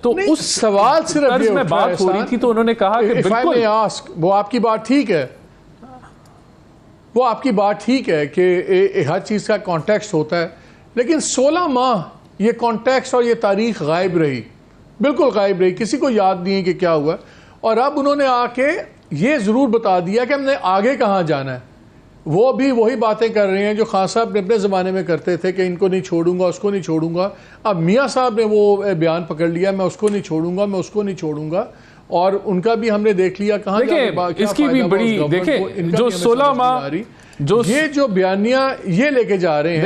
तो उस सवाल सिर्फ तर्ज में बात हो रही थी, तो उन्होंने कहा कि बिल्कुल वो आपकी बात ठीक है, वो आपकी बात ठीक है कि हर चीज़ का कॉन्टेक्स्ट होता है, लेकिन 16 माह ये कॉन्टेक्स्ट और ये तारीख गायब रही, बिल्कुल गायब रही, किसी को याद नहीं है कि क्या हुआ। और अब उन्होंने आके ये ज़रूर बता दिया कि हमने आगे कहाँ जाना है। वो भी वही बातें कर रहे हैं जो खान साहब ने अपने ज़माने में करते थे कि इनको नहीं छोड़ूंगा, उसको नहीं छोड़ूंगा। अब मियाँ साहब ने वो बयान पकड़ लिया, मैं उसको नहीं छोड़ूंगा, मैं उसको नहीं छोड़ूगा। और उनका भी हमने देख लिया कहाँ इसकी भी बड़ी देखें जो 16 माह जो ये जो बयानिया ये लेके जा रहे हैं।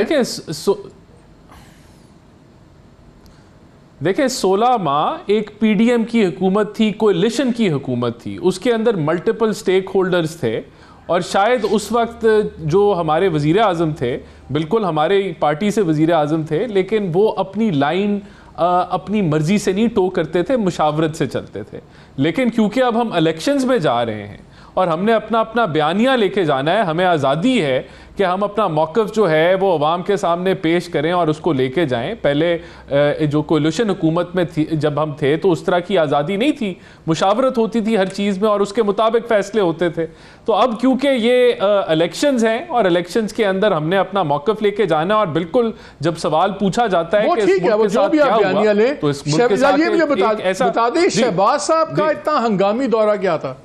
देखिए 16 माह एक पीडीएम की हुकूमत थी, कोalition की हुकूमत थी, उसके अंदर मल्टीपल स्टेक होल्डर्स थे। और शायद उस वक्त जो हमारे वज़ीर आज़म थे, बिल्कुल हमारे पार्टी से वज़ीर आज़म थे, लेकिन वो अपनी लाइन अपनी मर्जी से नहीं टो करते थे, मुशावरत से चलते थे। लेकिन क्योंकि अब हम इलेक्शंस में जा रहे हैं और हमने अपना अपना बयानिया लेके जाना है, हमें आज़ादी है कि हम अपना मौक़िफ़ जो है वो अवाम के सामने पेश करें और उसको लेके जाएं। पहले जो कोलिशन हुकूमत में थी जब हम थे तो उस तरह की आज़ादी नहीं थी, मुशावरत होती थी हर चीज़ में और उसके मुताबिक फ़ैसले होते थे। तो अब क्योंकि ये इलेक्शंस हैं और इलेक्शंस के अंदर हमने अपना मौक़िफ़ लेके जाना है, और बिल्कुल जब सवाल पूछा जाता है कि इस मुल्क के साथ क्या हुआ, तो इस मुल्क के साथ ऐसा बता दें शहबाज साहब का इतना हंगामी दौरा क्या था?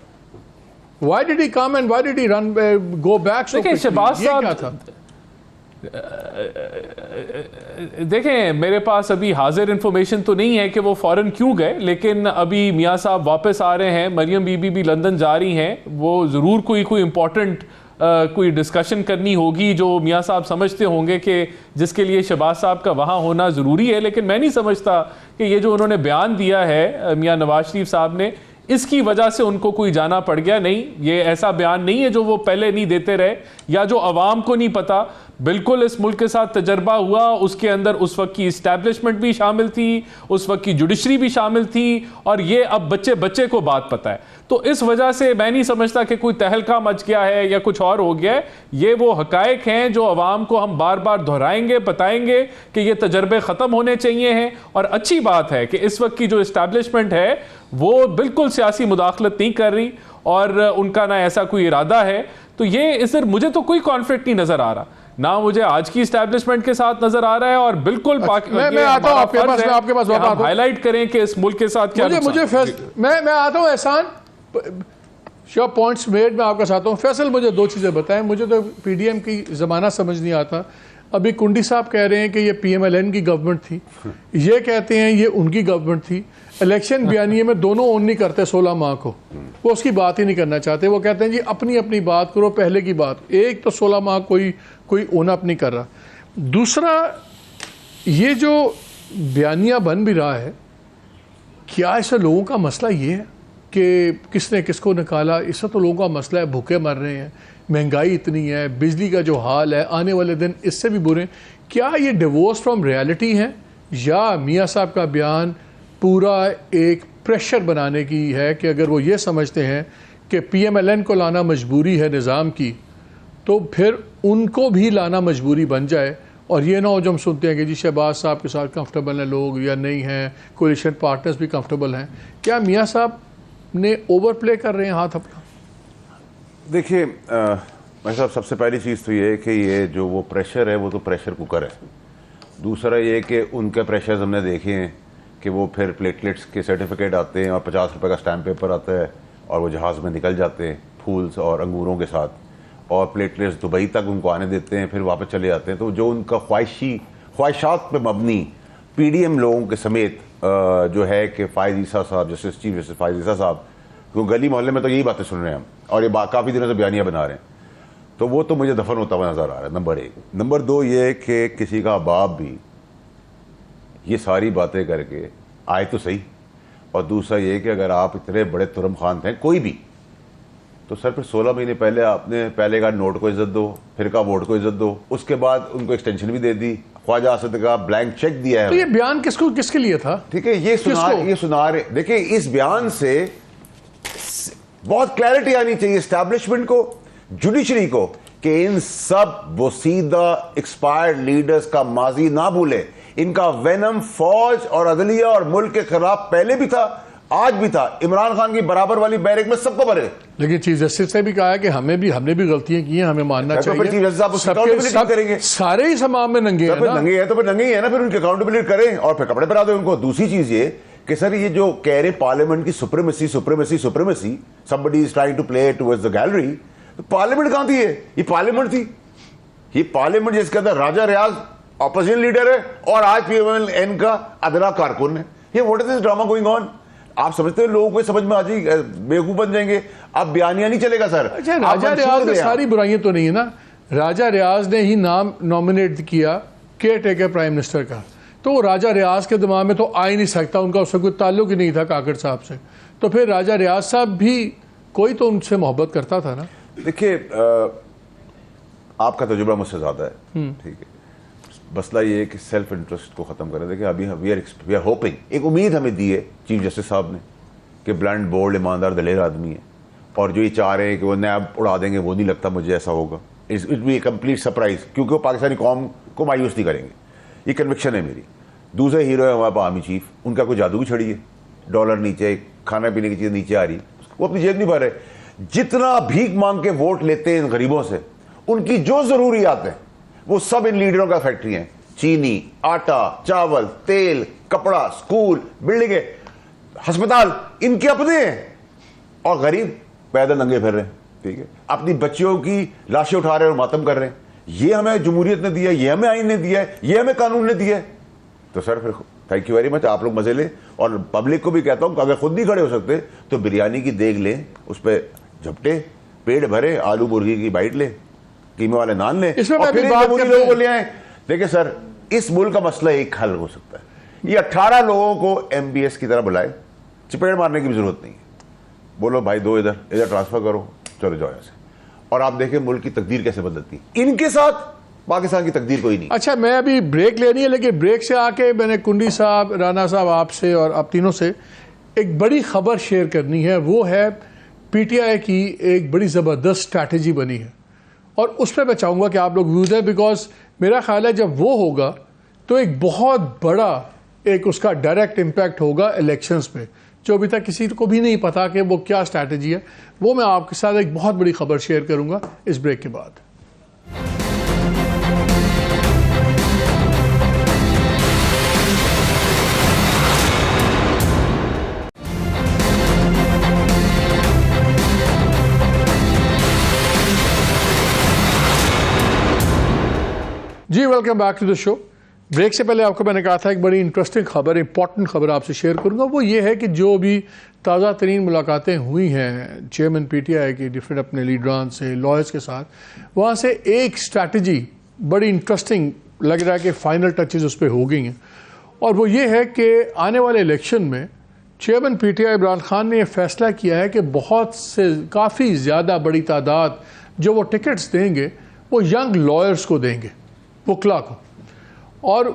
Why did he come and why did he run go back so quickly? Shahbaz साहब क्या था? देखें, मेरे पास अभी हाजिर इंफॉर्मेशन तो नहीं है कि वो फौरन क्यों गए, लेकिन अभी मियाँ साहब वापस आ रहे हैं, मरियम बीबी भी लंदन जा रही हैं, वो ज़रूर कोई इम्पोर्टेंट कोई डिस्कशन करनी होगी जो मियाँ साहब समझते होंगे कि जिसके लिए शहबाज साहब का वहाँ होना ज़रूरी है। लेकिन मैं नहीं समझता कि ये जो उन्होंने बयान दिया है मियाँ नवाज शरीफ साहब ने, इसकी वजह से उनको कोई जाना पड़ गया। नहीं, ये ऐसा बयान नहीं है जो वो पहले नहीं देते रहे या जो अवाम को नहीं पता। बिल्कुल इस मुल्क के साथ तजर्बा हुआ, उसके अंदर उस वक्त की इस्टेब्लिशमेंट भी शामिल थी, उस वक्त की जुडिशरी भी शामिल थी, और ये अब बच्चे बच्चे को बात पता है। तो इस वजह से मैं नहीं समझता कि कोई तहलका मच गया है या कुछ और हो गया है। ये वो हकायक हैं जो अवाम को हम बार बार दोहराएंगे, बताएंगे कि ये तजर्बे ख़त्म होने चाहिए हैं। और अच्छी बात है कि इस वक्त की जो इस्टेब्लिशमेंट है वो बिल्कुल सियासी मुदाखलत नहीं कर रही और उनका ना ऐसा कोई इरादा है। तो ये इसर मुझे तो कोई कॉन्फ्लिक्ट नहीं नज़र आ रहा, ना मुझे आज की एस्टैब्लिशमेंट के साथ नजर आ रहा है, और बिल्कुल मैं आता हूं आपके पास, मैं आपके पास हाईलाइट करें कि इस मुल्क के साथ क्या मैं आता हूं एहसान। Sure points made. मैं आपका साथ हूँ। फैसल, मुझे दो चीज़ें बताएं। मुझे तो पीडीएम की ज़माना समझ नहीं आता। अभी कुंडी साहब कह रहे हैं कि ये पीएमएलएन की गवर्नमेंट थी, ये कहते हैं ये उनकी गवर्नमेंट थी। इलेक्शन बयानिए में दोनों ओन नहीं करते 16 माह को, वो उसकी बात ही नहीं करना चाहते। वो कहते हैं जी अपनी अपनी बात करो, पहले की बात। एक तो 16 माह कोई ओन अप नहीं कर रहा। दूसरा, ये जो बयानिया बन भी रहा है, क्या इससे लोगों का मसला ये है कि किसने किसको निकाला? इससे तो लोगों का मसला है, भूखे मर रहे हैं, महंगाई इतनी है, बिजली का जो हाल है, आने वाले दिन इससे भी बुरे। क्या ये डिवोर्स फ्रॉम रियलिटी है या मियाँ साहब का बयान पूरा एक प्रेशर बनाने की है कि अगर वो ये समझते हैं कि पीएमएलएन को लाना मजबूरी है निज़ाम की, तो फिर उनको भी लाना मजबूरी बन जाए? और ये ना हो जो हम सुनते हैं कि जी शहबाज साहब के साथ कंफर्टेबल हैं लोग या नहीं हैं, कोalition पार्टनर्स भी कंफर्टेबल हैं। क्या मियाँ साहब ने ओवर प्ले कर रहे हैं हाथ अपना? देखिए भाई साहब, सबसे पहली चीज़ तो ये है कि ये जो वो प्रेशर है वो तो प्रेशर कुकर है। दूसरा ये कि उनके प्रेशर्स हमने देखे हैं कि वो फिर प्लेटलेट्स के सर्टिफिकेट आते हैं और 50 रुपये का स्टैम्प पेपर आता है और वो जहाज़ में निकल जाते हैं फूल्स और अंगूरों के साथ, और प्लेटलेट्स दुबई तक उनको आने देते हैं, फिर वापस चले जाते हैं। तो जो उनका ख्वाहिशात पे मबनी पीडीएम लोगों के समेत जो है कि फ़ायज़ ईसा साहब, जस्टिस चीफ जस्टिस फ़ायज़ ईसा साहब, क्योंकि गली मोहल्ले में तो यही बातें सुन रहे हैं हम, और ये काफ़ी दिनों से बयानियाँ बना रहे हैं, तो वो तो मुझे दफन होता हुआ नज़र आ रहा है, नंबर 1। नंबर 2 ये कि किसी का बाप भी ये सारी बातें करके आए तो सही, और दूसरा ये कि अगर आप इतने बड़े तुरम खान थे कोई भी, तो सर फिर 16 महीने पहले आपने पहले का नोट को इज्जत दो, फिर का वोट को इज्जत दो, उसके बाद उनको एक्सटेंशन भी दे दी, ख्वाजा आसिद का ब्लैंक चेक दिया है। तो ये बयान किसके लिए था? ठीक है, ये सुना रहे। देखिए, इस बयान से बहुत क्लैरिटी आनी चाहिए एस्टैब्लिशमेंट को, जुडिशरी को, कि इन सब वसीदा एक्सपायर्ड लीडर्स का माजी ना भूले। इनका वेनम फौज और अदलिया और मुल्क के खिलाफ पहले भी था, आज भी था। इमरान खान की बराबर वाली बैरक में सबको भरे। लेकिन चीफ जस्टिस ने भी कहा है कि हमने भी गलतियां की हैं, हमें मानना चाहिए। चीफ जस्टिस आप उसकी अकाउंटेबिलिटी करेंगे। सारे ही समाज में नंगे हैं ना? नंगे हैं तो फिर नंगे ही है ना, फिर उनकी अकाउंटेबिलिटी करें और फिर कपड़े पहना दो उनको। दूसरी चीज ये कि सर ये जो कह रहे पार्लियामेंट की supremacy, somebody is trying to play towards the gallery, तो पार्लियामेंट कहां थी? ये पार्लियामेंट थी। ये पार्लियामेंट जिसके अंदर राजा रियाज ऑपोजिशन लीडर है और आज पीएमएलएन का अदना कारकुन है। ये what is this drama going on? आप समझते हैं लोगों को समझ में आ जाएगी, बेवकूफ बन जाएंगे। अब बयानिया नहीं चलेगा सर। अच्छा, राजा रियाज में सारी बुराइयां तो नहीं है ना? राजा रियाज ने ही नाम नॉमिनेट किया केयर टेकर प्राइम मिनिस्टर का, तो राजा रियाज के दिमाग में तो आ ही नहीं सकता, उनका उससे कोई ताल्लुक ही नहीं था काकड़ साहब से। तो फिर राजा रियाज साहब भी कोई तो उनसे मोहब्बत करता था ना? देखिए, आपका तजुर्बा मुझसे ज्यादा है, ठीक है। मसला ये है कि सेल्फ इंटरेस्ट को खत्म करें। देखिए, अभी वी आर होपिंग, एक उम्मीद हमें दी है चीफ जस्टिस साहब ने कि ब्लंट, बोल्ड, ईमानदार, दलेर आदमी है, और जो ये चाह रहे हैं कि वो नैब उड़ा देंगे, वो नहीं लगता मुझे ऐसा होगा। इट बी कंप्लीट सरप्राइज, क्योंकि वो पाकिस्तानी कौम को मायूस नहीं करेंगे। ये कन्विक्शन है मेरी। दूसरे हीरो है हमारे आर्मी चीफ, उनका कोई जादू की छड़ी है, डॉलर नीचे, खाने पीने की चीज़ नीचे आ रही, वो अपनी जेब नहीं भर रहे। जितना भीख मांग के वोट लेते हैं इन गरीबों से, उनकी जो जरूरियात है वो सब इन लीडरों का फैक्ट्री है। चीनी, आटा, चावल, तेल, कपड़ा, स्कूल, बिल्डिंगें, अस्पताल इनके अपने हैं, और गरीब पैदल नंगे फिर रहे हैं, ठीक है, अपनी बच्चियों की लाशें उठा रहे हैं और मातम कर रहे हैं। ये हमें जमहूरियत ने दिया है, ये हमें आइन ने दिया है, ये हमें कानून ने दिया है। तो सर फिर थैंक यू वेरी मच, आप लोग मजे लें। और पब्लिक को भी कहता हूं कि अगर खुद नहीं खड़े हो सकते तो बिरयानी की देग लें, उस पर झपटे, पेट भरे, आलू मुर्गी की बाइट लें, कीमे वाले नान लें, और फिर लोगों को ले आए। देखिए सर, इस मुल्क का मसला एक हल हो सकता है, ये 18 लोगों को एमबीएस की तरह बुलाए, चपेट मारने की भी जरूरत नहीं है, बोलो भाई दो इधर ट्रांसफर करो, चलो जाओ यहाँ से, और आप देखें मुल्क की तकदीर कैसे बदलती। इनके साथ पाकिस्तान की तकदीर कोई नहीं। अच्छा, मैं अभी ब्रेक लेनी है, लेकिन ब्रेक से आके मैंने कुंडी साहब, राना साहब, आपसे और आप तीनों से एक बड़ी खबर शेयर करनी है। वो है पीटीआई की एक बड़ी ज़बरदस्त स्ट्रैटेजी बनी है, और उस पर मैं चाहूँगा कि आप लोग व्यूज़ हैं, बिकॉज मेरा ख्याल है जब वो होगा तो एक बहुत बड़ा एक उसका डायरेक्ट इम्पैक्ट होगा इलेक्शंस पे, जो अभी तक किसी को भी नहीं पता कि वो क्या स्ट्रैटेजी है। वो मैं आपके साथ एक बहुत बड़ी खबर शेयर करूँगा इस ब्रेक के बाद। जी welcome back to the show. Break से पहले आपको मैंने कहा था एक बड़ी इंटरेस्टिंग खबर, इंपॉर्टेंट खबर आपसे शेयर करूंगा। वो ये है कि जो भी ताज़ा तरीन मुलाकातें हुई हैं चेयरमैन पीटीआई की डिफरेंट अपने लीडरान से, लॉयर्स के साथ, वहाँ से एक स्ट्रैटेजी बड़ी इंटरेस्टिंग लग रहा है कि फाइनल टचेज उस पर हो गई हैं, और वो ये है कि आने वाले इलेक्शन में चेयरमैन पीटीआई इमरान खान ने यह फैसला किया है कि बहुत से काफ़ी ज़्यादा बड़ी तादाद जो वो टिकट्स देंगे वो यंग लॉयर्स को देंगे, वकला को। और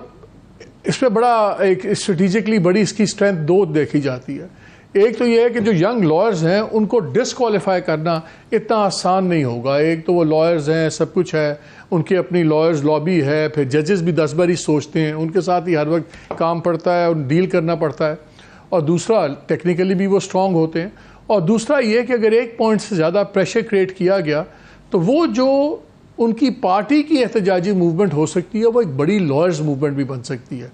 इसमें बड़ा एक स्ट्रेटिजिकली बड़ी इसकी स्ट्रेंथ दो देखी जाती है। एक तो ये है कि जो यंग लॉयर्स हैं उनको डिसक्वालीफाई करना इतना आसान नहीं होगा। एक तो वो लॉयर्स हैं, सब कुछ है, उनकी अपनी लॉयर्स लॉबी है, फिर जजेस भी 10 बार ही सोचते हैं, उनके साथ ही हर वक्त काम पड़ता है और डील करना पड़ता है। और दूसरा टेक्निकली भी वो स्ट्रॉन्ग होते हैं। और दूसरा ये कि अगर एक पॉइंट से ज़्यादा प्रेशर क्रिएट किया गया तो वो जो उनकी पार्टी की एहतजाजी मूवमेंट हो सकती है वो एक बड़ी लॉयर्स मूवमेंट भी बन सकती है।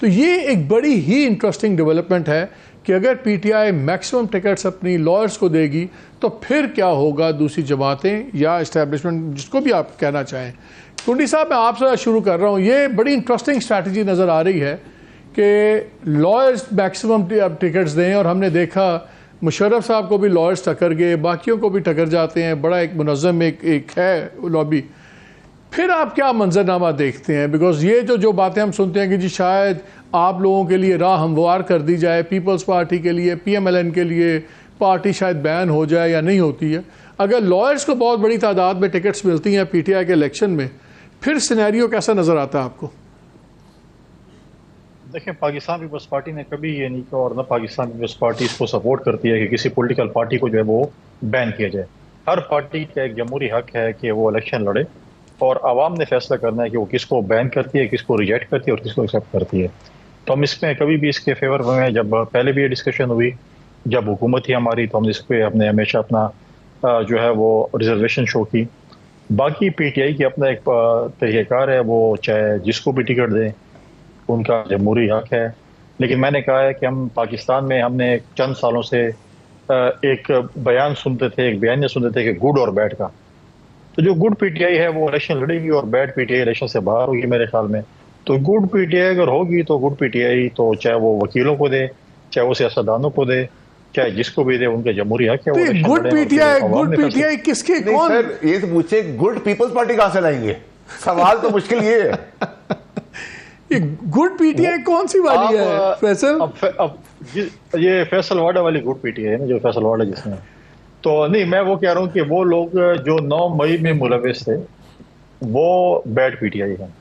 तो ये एक बड़ी ही इंटरेस्टिंग डेवलपमेंट है कि अगर पीटीआई मैक्सिमम टिकट्स अपनी लॉयर्स को देगी तो फिर क्या होगा दूसरी जमातें या इस्टेब्लिशमेंट, जिसको भी आप कहना चाहें। टुंडी साहब, मैं आपसे शुरू कर रहा हूँ। ये बड़ी इंटरेस्टिंग स्ट्रैटेजी नज़र आ रही है कि लॉयर्स मैक्सिमम टिकट्स दें, और हमने देखा मुशर्रफ साहब को भी लॉयर्स टक्कर गए, बाकियों को भी टक्कर जाते हैं, बड़ा एक मुनज़्ज़म एक है लॉबी। फिर आप क्या मंजरनामा देखते हैं? बिकॉज ये जो बातें हम सुनते हैं कि जी शायद आप लोगों के लिए राह हमवार कर दी जाए, पीपल्स पार्टी के लिए, पीएमएलएन के लिए पार्टी शायद बैन हो जाए या नहीं होती है। अगर लॉयर्स को बहुत बड़ी तादाद में टिकट्स मिलती हैं पीटीआई के इलेक्शन में, फिर सिनेरियो कैसा नज़र आता है आपको? देखिए, पाकिस्तान पीपल्स पार्टी ने कभी ये नहीं कहा, और ना पाकिस्तान पीपल्स पार्टी इसको सपोर्ट करती है कि किसी पॉलिटिकल पार्टी को जो है वो बैन किया जाए। हर पार्टी का एक जमहूरी हक है कि वो इलेक्शन लड़े, और आवाम ने फैसला करना है कि वो किसको बैन करती है, किसको रिजेक्ट करती है और किसको एक्सेप्ट करती है। तो हम इसमें कभी भी इसके फेवर में, जब पहले भी ये डिस्कशन हुई जब हुकूमत थी हमारी, तो हम इस पर हमने हमेशा अपना जो है वो रिजर्वेशन शो की। बाकी पीटीआई की अपना एक तरीक़ाकार है, वो चाहे जिसको भी टिकट दें उनका जमहूरी हक है। लेकिन मैंने कहा है कि हम पाकिस्तान में हमने चंद सालों से एक बयान सुनते थे, एक बयान सुनते थे कि गुड और बैड का। तो जो गुड पीटीआई है वो इलेक्शन लड़ेगी और बैड पीटीआई इलेक्शन से बाहर होगी मेरे ख्याल में। तो गुड पीटीआई अगर होगी तो गुड पीटीआई तो चाहे वो वकीलों को दे, चाहे वो सियासतदानों को दे, चाहे जिसको भी दे, उनका जमहूरी हक है। तो गुड पीटीआई किसके, कौन? सर ये तो पूछे गुड पीपल्स पार्टी कहां से लाएंगे? सवाल तो मुश्किल ये है। ये गुड पीटीआई कौन सी वाली है फैसल? अब ये फैसल वाडा वाली गुड पीटीआई है ना, जो फैसल वाडा जिसमें। तो नहीं, मैं वो कह रहा हूँ कि वो लोग जो 9 मई में मुलविस थे वो बैड पीटीआई हैं,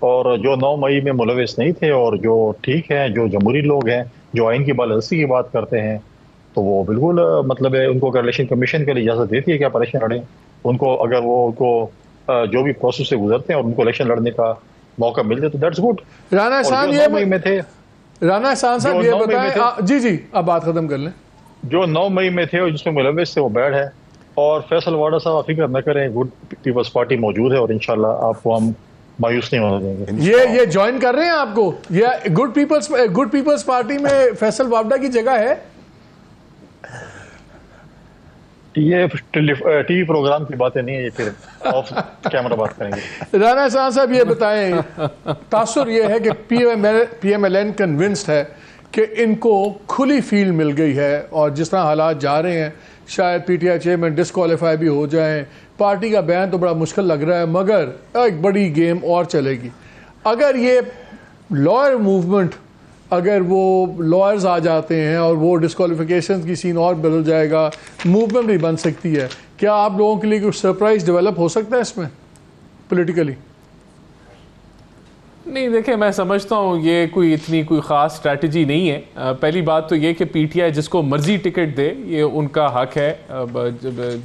और जो 9 मई में मुलविस नहीं थे और जो ठीक हैं, जो जमहूरी लोग हैं, जो आइन की बालादस्ती की बात करते हैं, तो वो बिल्कुल मतलब है, उनको अगर इलेक्शन कमीशन के लिए इजाज़त देती है कि आप इलेक्शन लड़ें, उनको अगर वो उनको जो भी प्रोसेस से गुजरते हैं और उनको इलेक्शन लड़ने का मौका मिलते तो दैट्स गुड। राना एहसान ये में थे, राना एहसान साहब ये बताएं। जी अब बात खत्म कर लें। जो 9 मई में थे और जिसमें मुलविस थे वो बैड है, और फैसल वाडा साहब फिक्र न करें, गुड पीपल्स पार्टी मौजूद है और इंशाल्लाह आपको हम मायूस नहीं होने देंगे। ये ज्वाइन कर रहे हैं आपको? ये गुड पीपल्स पार्टी में फैसल वाडा की जगह है? ये टीवी प्रोग्राम की बातें नहीं है, ये फिर ऑफ कैमरा बात करेंगे। राना एहसान साहब ये बताएं, तासुर ये है कि पीएमएलएन कन्विंस्ड है कि इनको खुली फील्ड मिल गई है, और जिस तरह हालात जा रहे हैं शायद पीटीआई चेयरमैन डिस्क्वालीफाई भी हो जाएं। पार्टी का बयान तो बड़ा मुश्किल लग रहा है, मगर एक बड़ी गेम और चलेगी। अगर ये लॉयर मूवमेंट, अगर वो लॉयर्स आ जाते हैं और वो डिस्क्वालिफिकेशन की सीन और बदल जाएगा, मूवमेंट भी बन सकती है। क्या आप लोगों के लिए कुछ सरप्राइज डेवलप हो सकता है इसमें पॉलिटिकली? नहीं, देखिए मैं समझता हूँ ये कोई ख़ास स्ट्रैटेजी नहीं है। पहली बात तो ये कि पीटीआई जिसको मर्जी टिकट दे ये उनका हक है,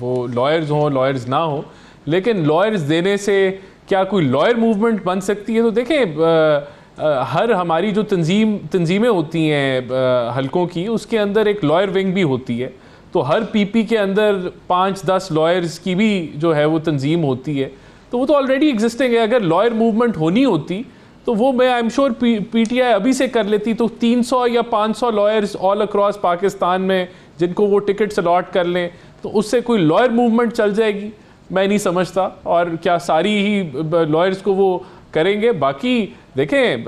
वो लॉयर्स हों लॉयर्स ना हो। लेकिन लॉयर्स देने से क्या कोई लॉयर मूवमेंट बन सकती है? तो देखें हर हमारी जो तंजीमें होती हैं हलकों की, उसके अंदर एक लॉयर विंग भी होती है। तो हर पीपी के अंदर 5-10 लॉयर्स की भी जो है वो तंजीम होती है, तो वो तो ऑलरेडी एग्जिस्टिंग है। अगर लॉयर मूवमेंट होनी होती तो वो मैं आई एम श्योर पीटीआई अभी से कर लेती। तो 300 या 500 लॉयर्स ऑल अक्रॉस पाकिस्तान में जिनको वो टिकट्स अलॉट कर लें, तो उससे कोई लॉयर मूवमेंट चल जाएगी? मैं नहीं समझता। और क्या सारी ही लॉयर्स को वो करेंगे। बाकी देखें,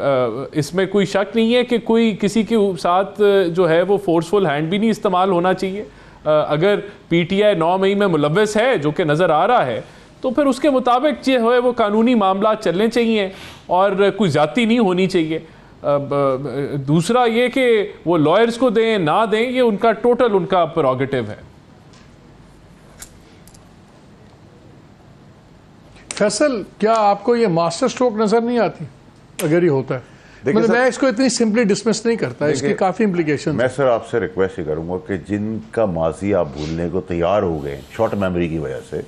इसमें कोई शक नहीं है कि कोई किसी के साथ जो है वो फोर्सफुल हैंड भी नहीं इस्तेमाल होना चाहिए। अगर पीटीआई 9 मई में मुलव्वस है, जो कि नज़र आ रहा है, तो फिर उसके मुताबिक जो है वो कानूनी मामला चलने चाहिए और कोई ज़्यादती नहीं होनी चाहिए। दूसरा ये कि वो लॉयर्स को दें ना दें, ये उनका टोटल उनका प्रेरोगेटिव है। फैसल, क्या आपको ये मास्टर स्ट्रोक नजर नहीं आती अगर ये होता है? मतलब मैं इसको इतनी सिंपली डिसमिस नहीं करता, इसकी काफी इम्प्लीकेशन। मैं सर आपसे रिक्वेस्ट ही करूंगा कि जिनका माजी आप भूलने को तैयार हो गए शॉर्ट मेमोरी की वजह से,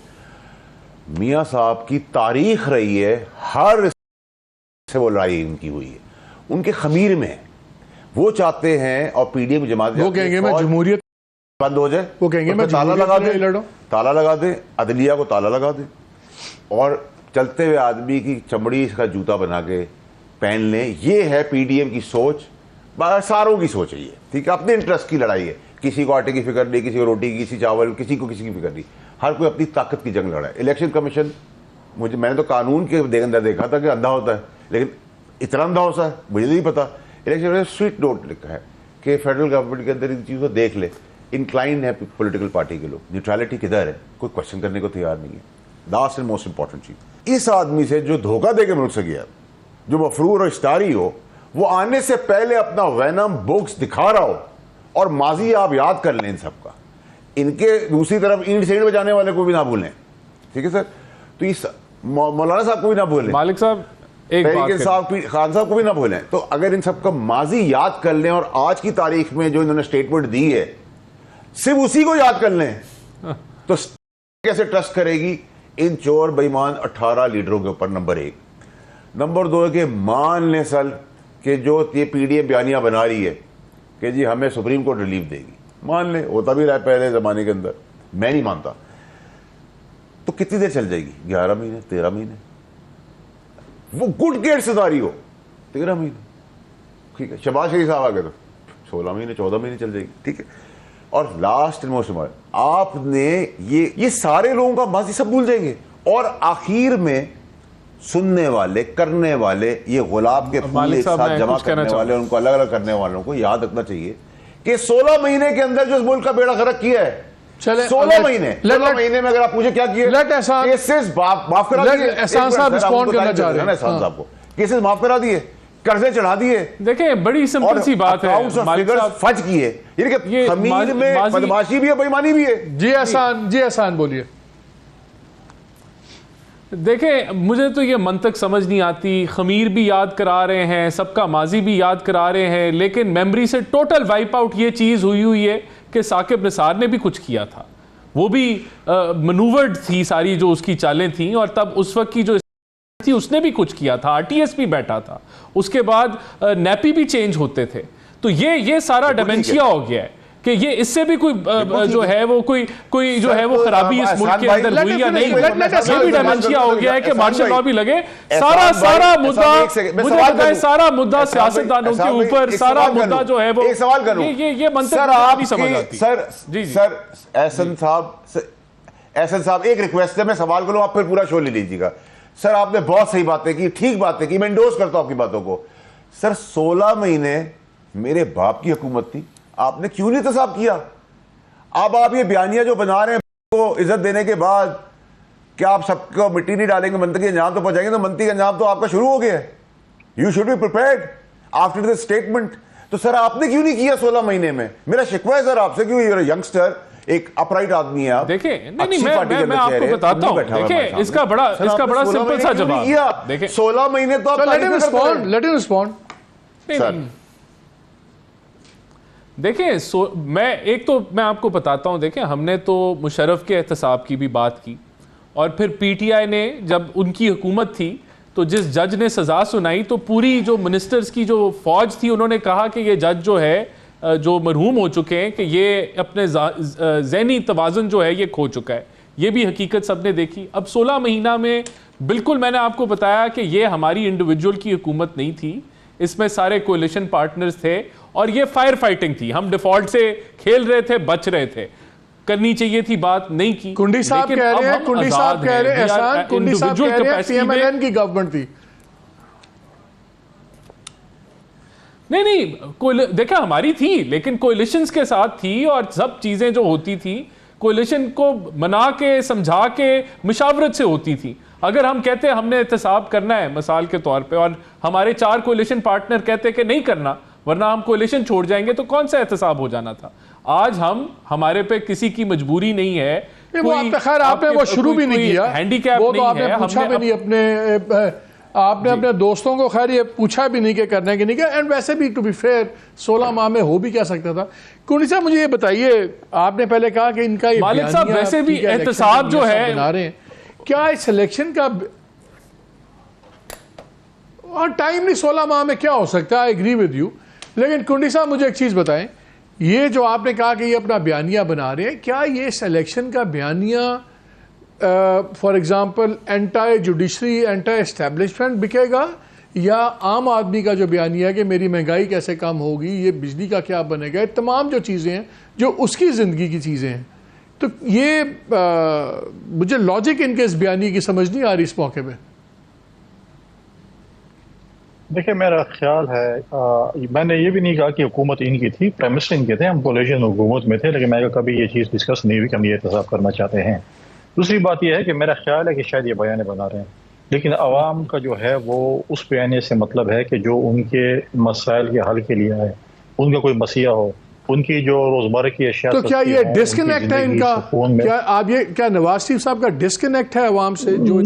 मियां साहब की तारीख रही है, हर से वो लड़ाई इनकी हुई है, उनके खमीर में वो चाहते हैं और पीडीएम जमात वो कहेंगे मैं जमहूरियत बंद हो जाए, वो कहेंगे मैं ताला लगा दे, लड़ो, ताला लगा दे, अदलिया को ताला लगा दे और चलते हुए आदमी की चमड़ी इसका जूता बना के पहन लें। ये है पीडीएम की सोच, सारों की सोच है ये, ठीक है। अपने इंटरेस्ट की लड़ाई है, किसी को आटे की फिक्र नहीं, किसी को रोटी की, किसी चावल, किसी को किसी की फिक्र नहीं, हर कोई अपनी ताकत की जंग लड़ा है। इलेक्शन कमीशन, मैंने तो कानून के अंदर देखा था कि अंधा होता है, लेकिन इतना अंधा होता है मुझे नहीं पता। इलेक्शन में स्वीट नोट लिखा है कि फेडरल गवर्नमेंट के अंदर इन चीज़ों को देख ले, इंक्लाइन है पॉलिटिकल पार्टी के लोग, न्यूट्रलिटी किधर है, कोई क्वेश्चन करने को तैयार नहीं है। लास्ट एंड मोस्ट इंपॉर्टेंट चीज, इस आदमी से जो धोखा दे के मुल्क से गया, जो मफरूर और इस्तारी हो, वो आने से पहले अपना वैनम बुक्स दिखा रहा हो और माजी आप याद कर लें इन सबका। इनके दूसरी तरफ ईंट सेंट बजाने वाले को भी ना भूलें, ठीक है सर। तो इस मौलाना साहब को भी ना भूलें, मालिक साहब एक बात खान साहब को भी ना भूलें। तो अगर इन सबका माजी याद कर लें और आज की तारीख में जो इन्होंने स्टेटमेंट दी है सिर्फ उसी को याद कर लें, तो कैसे ट्रस्ट करेगी इन चोर बेईमान 18 लीडरों के ऊपर? नंबर 1। नंबर 2 है कि मान लें सर कि जो ये पीडीएम बयानियां बना रही है कि जी हमें सुप्रीम कोर्ट रिलीफ देगी, मान लें, होता भी रहा पहले जमाने के अंदर, मैं नहीं मानता, तो कितनी देर चल जाएगी? 11 महीने, 13 महीने, वो गुड गेट सुधारी हो 13 महीने, ठीक है। शहबाज शरीफ साहब आ गए तो 16 महीने, 14 महीने चल जाएगी, ठीक है। और लास्ट एंड मोस्ट इम्पोर्टेंट, आपने ये सारे लोगों का माजी सब भूल जाएंगे और आखिर में सुनने वाले, करने वाले, ये गुलाब के फूल एक साथ जमा करने वाले, उनको अलग अलग करने वालों को याद रखना चाहिए कि 16 महीने के अंदर जो इस मुल्क का बेड़ा गर्क किया है, 16 महीने में अगर आप पूछे क्या किए, केसेस माफ करा दिए, एहसान साहब रिस्पॉन्ड करना चाह रहे हैं, एहसान साहब को केसेस माफ करा दिए, कर्जे चढ़ा दिए। देखें, बड़ी सिंपल सी बात है, फज किए, ये खमीर में बदमाशी भी है, बेईमानी भी है। जी एहसान बोलिए। देखें, मुझे तो ये मंतक समझ नहीं आती, खमीर भी याद करा रहे हैं, सबका माजी भी याद करा रहे हैं, लेकिन मेमोरी से टोटल वाइप आउट ये चीज़ हुई है कि साकिब निसार ने भी कुछ किया था, वो भी मनूवर्ड थी सारी जो उसकी चालें थी, और तब उस वक्त की जो थी उसने भी कुछ किया था, आरटीएस भी बैठा था, उसके बाद नैपी भी चेंज होते थे। तो ये सारा डिमेंशिया हो गया है कि ये इससे भी कोई जो है वो कोई जो है वो खराबी इस मुल्क के अंदर हुई या नहीं, ये भी डिमेंशिया हो गया है कि मार्शल लॉ भी लगे। सारा मुद्दा, मुझे बताएं, सारा मुद्दा सियासतदानों के ऊपर, सारा मुद्दा जो है वो, एक सवाल करूं, ये मंतक नहीं समझ आती। सर एहसन साहब एक रिक्वेस्ट है, मैं सवाल करूं, आप फिर पूरा शो ले लीजिएगा। सर आपने बहुत सही बातें की, ठीक बातें की, मैं इंडोर्स करता हूं आपकी बातों को। सर 16 महीने मेरे बाप की हुकूमत थी, आपने क्यों नहीं एहतसाब किया? अब आप ये बयानियां जो बना रहे हैं को इज्जत देने के बाद, क्या आप सबको मिट्टी नहीं डालेंगे, मंत्री के अंजाम तो पहुंचाएंगे? तो मंत्री का अंजाम तो आपका शुरू हो गया है। You should be prepared after this statement. तो सर आपने क्यों नहीं किया 16 महीने में? मेरा शिकवा है सर आपसे, क्यों ये यंगस्टर एक अपराइट आदमी है आप। देखिए, नहीं मैं आपको बताता हूं, देखिए इसका बड़ा सिंपल सा जवाब। देखिए 16 महीने तो आप लेट हिम रिस्पॉन्ड। देखिए मैं आपको बताता हूं, देखिए हमने तो मुशर्रफ के एहतसाब की भी बात की, और फिर पीटीआई ने जब उनकी हुकूमत थी तो जिस जज ने सजा सुनाई, तो पूरी जो मिनिस्टर्स की जो फौज थी उन्होंने कहा कि ये जज जो है, जो मरहूम हो चुके हैं, कि ये अपने ज़हनी तवाज़ुन जो है ये खो चुका है। ये भी हकीकत सबने देखी। अब 16 महीना में बिल्कुल मैंने आपको बताया कि ये हमारी इंडिविजुअल की हुकूमत नहीं थी, इसमें सारे कोलिशन पार्टनर्स थे, और ये फायर फाइटिंग थी। हम डिफॉल्ट से खेल रहे थे, बच रहे थे, करनी चाहिए थी बात, नहीं की। कुंडी साहब कह रहे हैं, PMLN की गवर्नमेंट थी। नहीं देखा हमारी थी, लेकिन कोलिशंस के साथ थी और सब चीजें जो होती थी कोलिशन को मना के समझा के मुशावरत से होती थी। अगर हम कहते हैं हमने एहतसाब करना है मिसाल के तौर पे और हमारे 4 कोलिशन पार्टनर कहते कि नहीं करना वरना हम कोलिशन छोड़ जाएंगे, तो कौन सा एहतसाब हो जाना था? आज हमारे पे किसी की मजबूरी नहीं है। वो आपने वो शुरू भी नहीं किया, हैंडीकैप वो तो नहीं आपने है, पूछा भी नहीं आपने अपने दोस्तों को खैर ये पूछा भी नहीं कि करने के नहीं किया। एंड वैसे भी टू बी फेयर 16 माह में हो भी क्या सकता था। कुंडी साहब मुझे ये बताइए, आपने पहले कहा कि इनका ये मालिक साहब वैसे भी एहतसाब जो है बना रहे हैं, क्या इस इलेक्शन का और टाइम नहीं 16 माह में क्या हो सकता है? आई एग्री विद यू, लेकिन कुंडी साहब मुझे एक चीज बताएं, ये जो आपने कहा कि ये अपना बयानिया बना रहे हैं, क्या ये इस इलेक्शन का बयानिया for example anti judiciary anti establishment बिकेगा, या आम आदमी का जो बयानिया है कि मेरी महंगाई कैसे कम होगी, ये बिजली का क्या बनेगा, ये तमाम जो चीज़ें हैं जो उसकी ज़िंदगी की चीज़ें हैं, तो ये मुझे लॉजिक इनके इस बयानी की समझ नहीं आ रही इस मौके पे। देखिए मेरा ख्याल है मैंने ये भी नहीं कहा कि हुकूमत इनकी थी, प्राइम मिनिस्टर इनके थे, हम कोलिशन हुकूमत में थे, लेकिन मैं कभी ये चीज़ डिस्कस नहीं हुई कि हम ये एहतसाब करना चाहते हैं। दूसरी बात यह है कि मेरा ख्याल है कि शायद ये बयाने बना रहे हैं, लेकिन अवाम का जो है वो उस बयाने से मतलब है कि जो उनके मसाइल के हल के लिए आए, उनका कोई मसीहा हो, उनकी जो रोजमर्रा की अशिया। तो क्या ये डिस्कनेक्ट है इनका? क्या आप ये क्या नवाज शरीफ साहब का डिस्कनेक्ट है अवाम से? जो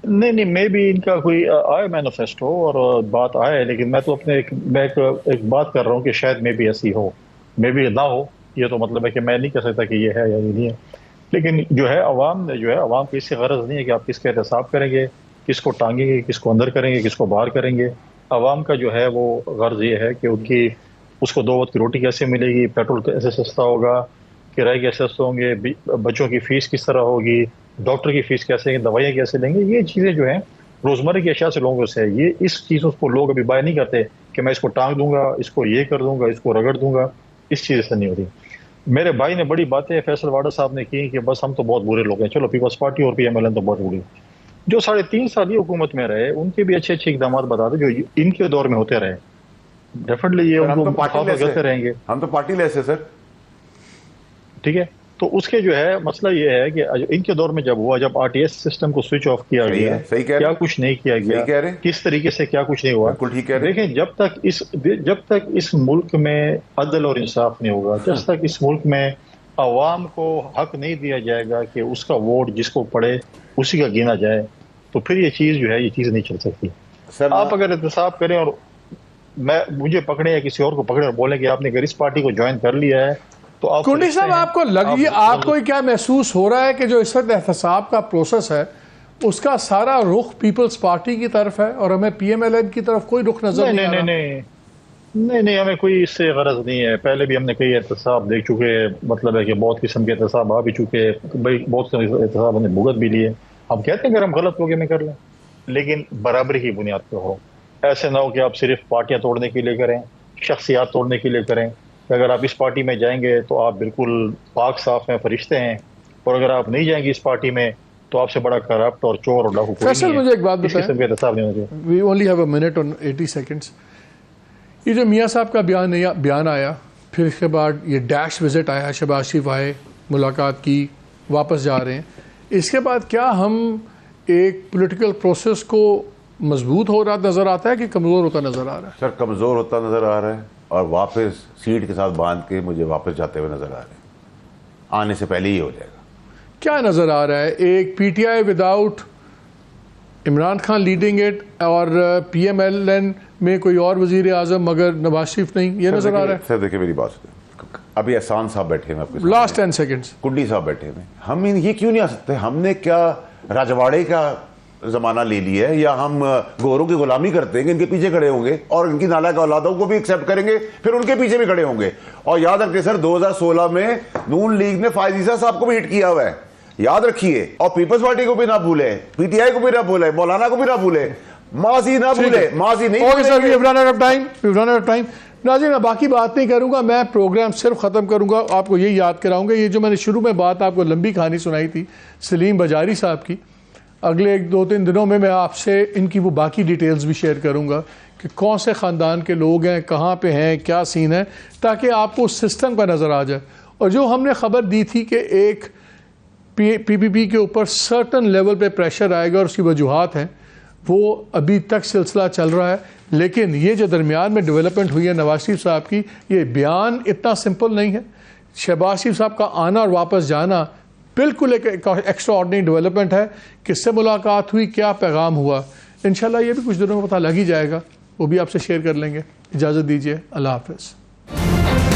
नहीं मे भी इनका कोई आए मैनिफेस्टो और बात आए, लेकिन मैं तो अपने एक बात कर रहा हूँ कि शायद मे भी ऐसी हो, मे भी ना हो, ये तो मतलब है कि मैं नहीं कह सकता कि ये है या ये नहीं है। लेकिन जो है अवाम को इससे गरज नहीं है कि आप किसका एहतसाब करेंगे, किसको टांगेंगे, किसको अंदर करेंगे, किसको बाहर करेंगे। अवाम का जो है वो गर्ज ये है कि उसको 2 वक्त की रोटी कैसे मिलेगी, पेट्रोल कैसे सस्ता होगा, किराए कैसे सस्ते होंगे, बच्चों की फीस किस तरह होगी, डॉक्टर की फीस कैसे, दवाइयाँ कैसे लेंगे। ये चीज़ें जो हैं रोज़मर्रा की अशिया से लोगों से है। ये इस चीज़ों को लोग अभी बाय नहीं करते कि मैं इसको टांग दूंगा, इसको ये कर दूंगा, इसको रगड़ दूंगा, इस चीज़ से नहीं होती। मेरे भाई ने बड़ी बातें फैसल वाडा साहब ने की कि बस हम तो बहुत बुरे लोग हैं, चलो पीपल्स पार्टी और PMLN तो बहुत बुरी। जो 3.5 साल ये हुकूमत में रहे उनके भी अच्छे इकदाम बता दे जो इनके दौर में होते रहे। डेफिनेटली ये उनको करते रहेंगे। हम तो पार्टी लेस है सर, ठीक है। तो उसके जो है मसला ये है कि इनके दौर में जब हुआ, जब RTS सिस्टम को स्विच ऑफ किया गया, क्या कुछ नहीं किया गया, किस तरीके से क्या कुछ नहीं हुआ। देखें जब तक इस मुल्क में अदल और इंसाफ नहीं होगा, जब तक इस मुल्क में अवाम को हक नहीं दिया जाएगा कि उसका वोट जिसको पड़े उसी का गिना जाए, तो फिर ये चीज़ जो है ये चीज़ नहीं चल सकती। आप अगर एहतसाब करें और मुझे पकड़े या किसी और को पकड़े और बोले कि आपने अगर इस पार्टी को ज्वाइन कर लिया है तो आप कुंडी साहब आपको क्या महसूस हो रहा है कि जो इस वक्त एहतसाब का प्रोसेस है उसका सारा रुख पीपल्स पार्टी की तरफ है और हमें PMLN की तरफ कोई रुख नजर नहीं आ रहा? नहीं, हमें कोई इससे गरज नहीं है। पहले भी हमने कई एहतसाब देख चुके, मतलब है कि बहुत किस्म के एहतसाब आ भी चुके, बहुत से एहतसाब हमने भुगत भी लिए। हम कहते हैं अगर हम गलत लोगे में कर लें, लेकिन बराबरी की बुनियाद पर हो। ऐसे ना हो कि आप सिर्फ पार्टियां तोड़ने के लिए करें, शख्सियात तोड़ने के लिए करें। अगर आप इस पार्टी में जाएंगे तो आप बिल्कुल पाक साफ हैं, फरिश्ते हैं, और अगर आप नहीं जाएंगे इस पार्टी में तो आपसे बड़ा करप्ट और चोर और डाकू कोई नहीं है। मुझे एक बात बताएं, we only have a minute on 80 seconds. ये जो मियाँ साहब का बयान आया, फिर इसके बाद ये डैश विजिट आया, शहबाज शरीफ आए, मुलाकात की, वापस जा रहे हैं, इसके बाद क्या हम एक पॉलिटिकल प्रोसेस को मजबूत हो रहा नजर आता है कि कमजोर होता नजर आ रहा है? सर कमजोर होता नजर आ रहा है और वापस सीट के साथ बांध के मुझे वापस जाते हुए नजर आ रहे हैं। आने से पहले ही हो जाएगा। क्या नजर आ रहा है? एक PTI without Imran Khan leading it और PMLN में कोई और वजीर आजम मगर नवाज शरीफ नहीं, ये नजर आ रहा है। सर देखिए मेरी बात सुनिए, अभी एहसान साहब बैठे हैं आपके लास्ट 10 सेकंड्स, कुंडी साहब बैठे हैं, हम ये क्यों नहीं आ सकते? हमने क्या राजवाड़े का जमाना ले लिया है या हम गोरों की गुलामी करते हैं? इनके पीछे खड़े होंगे और इनकी नालायक औलादों को भी एक्सेप्ट करेंगे, फिर उनके पीछे भी खड़े होंगे। और याद रखिए सर 2016 में नून लीग ने फायद ईसा साहब को भी हिट किया हुआ है, याद रखिए। और पीपल्स पार्टी को भी ना भूले, PTI को भी ना भूले, मौलाना को भी ना भूले, माजी ना भूले, माजी नहीं। Okay sir, we have run out of time. नाज़रीन मैं बाकी बात नहीं करूंगा, मैं प्रोग्राम सिर्फ ख़त्म करूंगा, आपको ये याद कराऊंगा, ये जो मैंने शुरू में बात आपको लंबी कहानी सुनाई थी सलीम बजारी साहब की, अगले 1-2-3 दिनों में मैं आपसे इनकी वो बाकी डिटेल्स भी शेयर करूंगा कि कौन से ख़ानदान के लोग हैं, कहाँ पे हैं, क्या सीन है, ताकि आपको उस सिस्टम का नज़र आ जाए। और जो हमने ख़बर दी थी कि एक PPP के ऊपर सर्टन लेवल पे प्रेशर आएगा और उसकी वजूहात हैं, वो अभी तक सिलसिला चल रहा है। लेकिन ये जो दरमियान में डेवलपमेंट हुई है नवाज शरीफ साहब की, ये बयान इतना सिंपल नहीं है। शहबाज शरीफ साहब का आना और वापस जाना बिल्कुल एक एक्स्ट्रा ऑर्डिनरी डेवलपमेंट है। किससे मुलाकात हुई, क्या पैगाम हुआ, इंशाल्लाह ये भी कुछ दिनों में पता लग ही जाएगा, वो भी आपसे शेयर कर लेंगे। इजाज़त दीजिए, अल्लाह हाफ़िज़।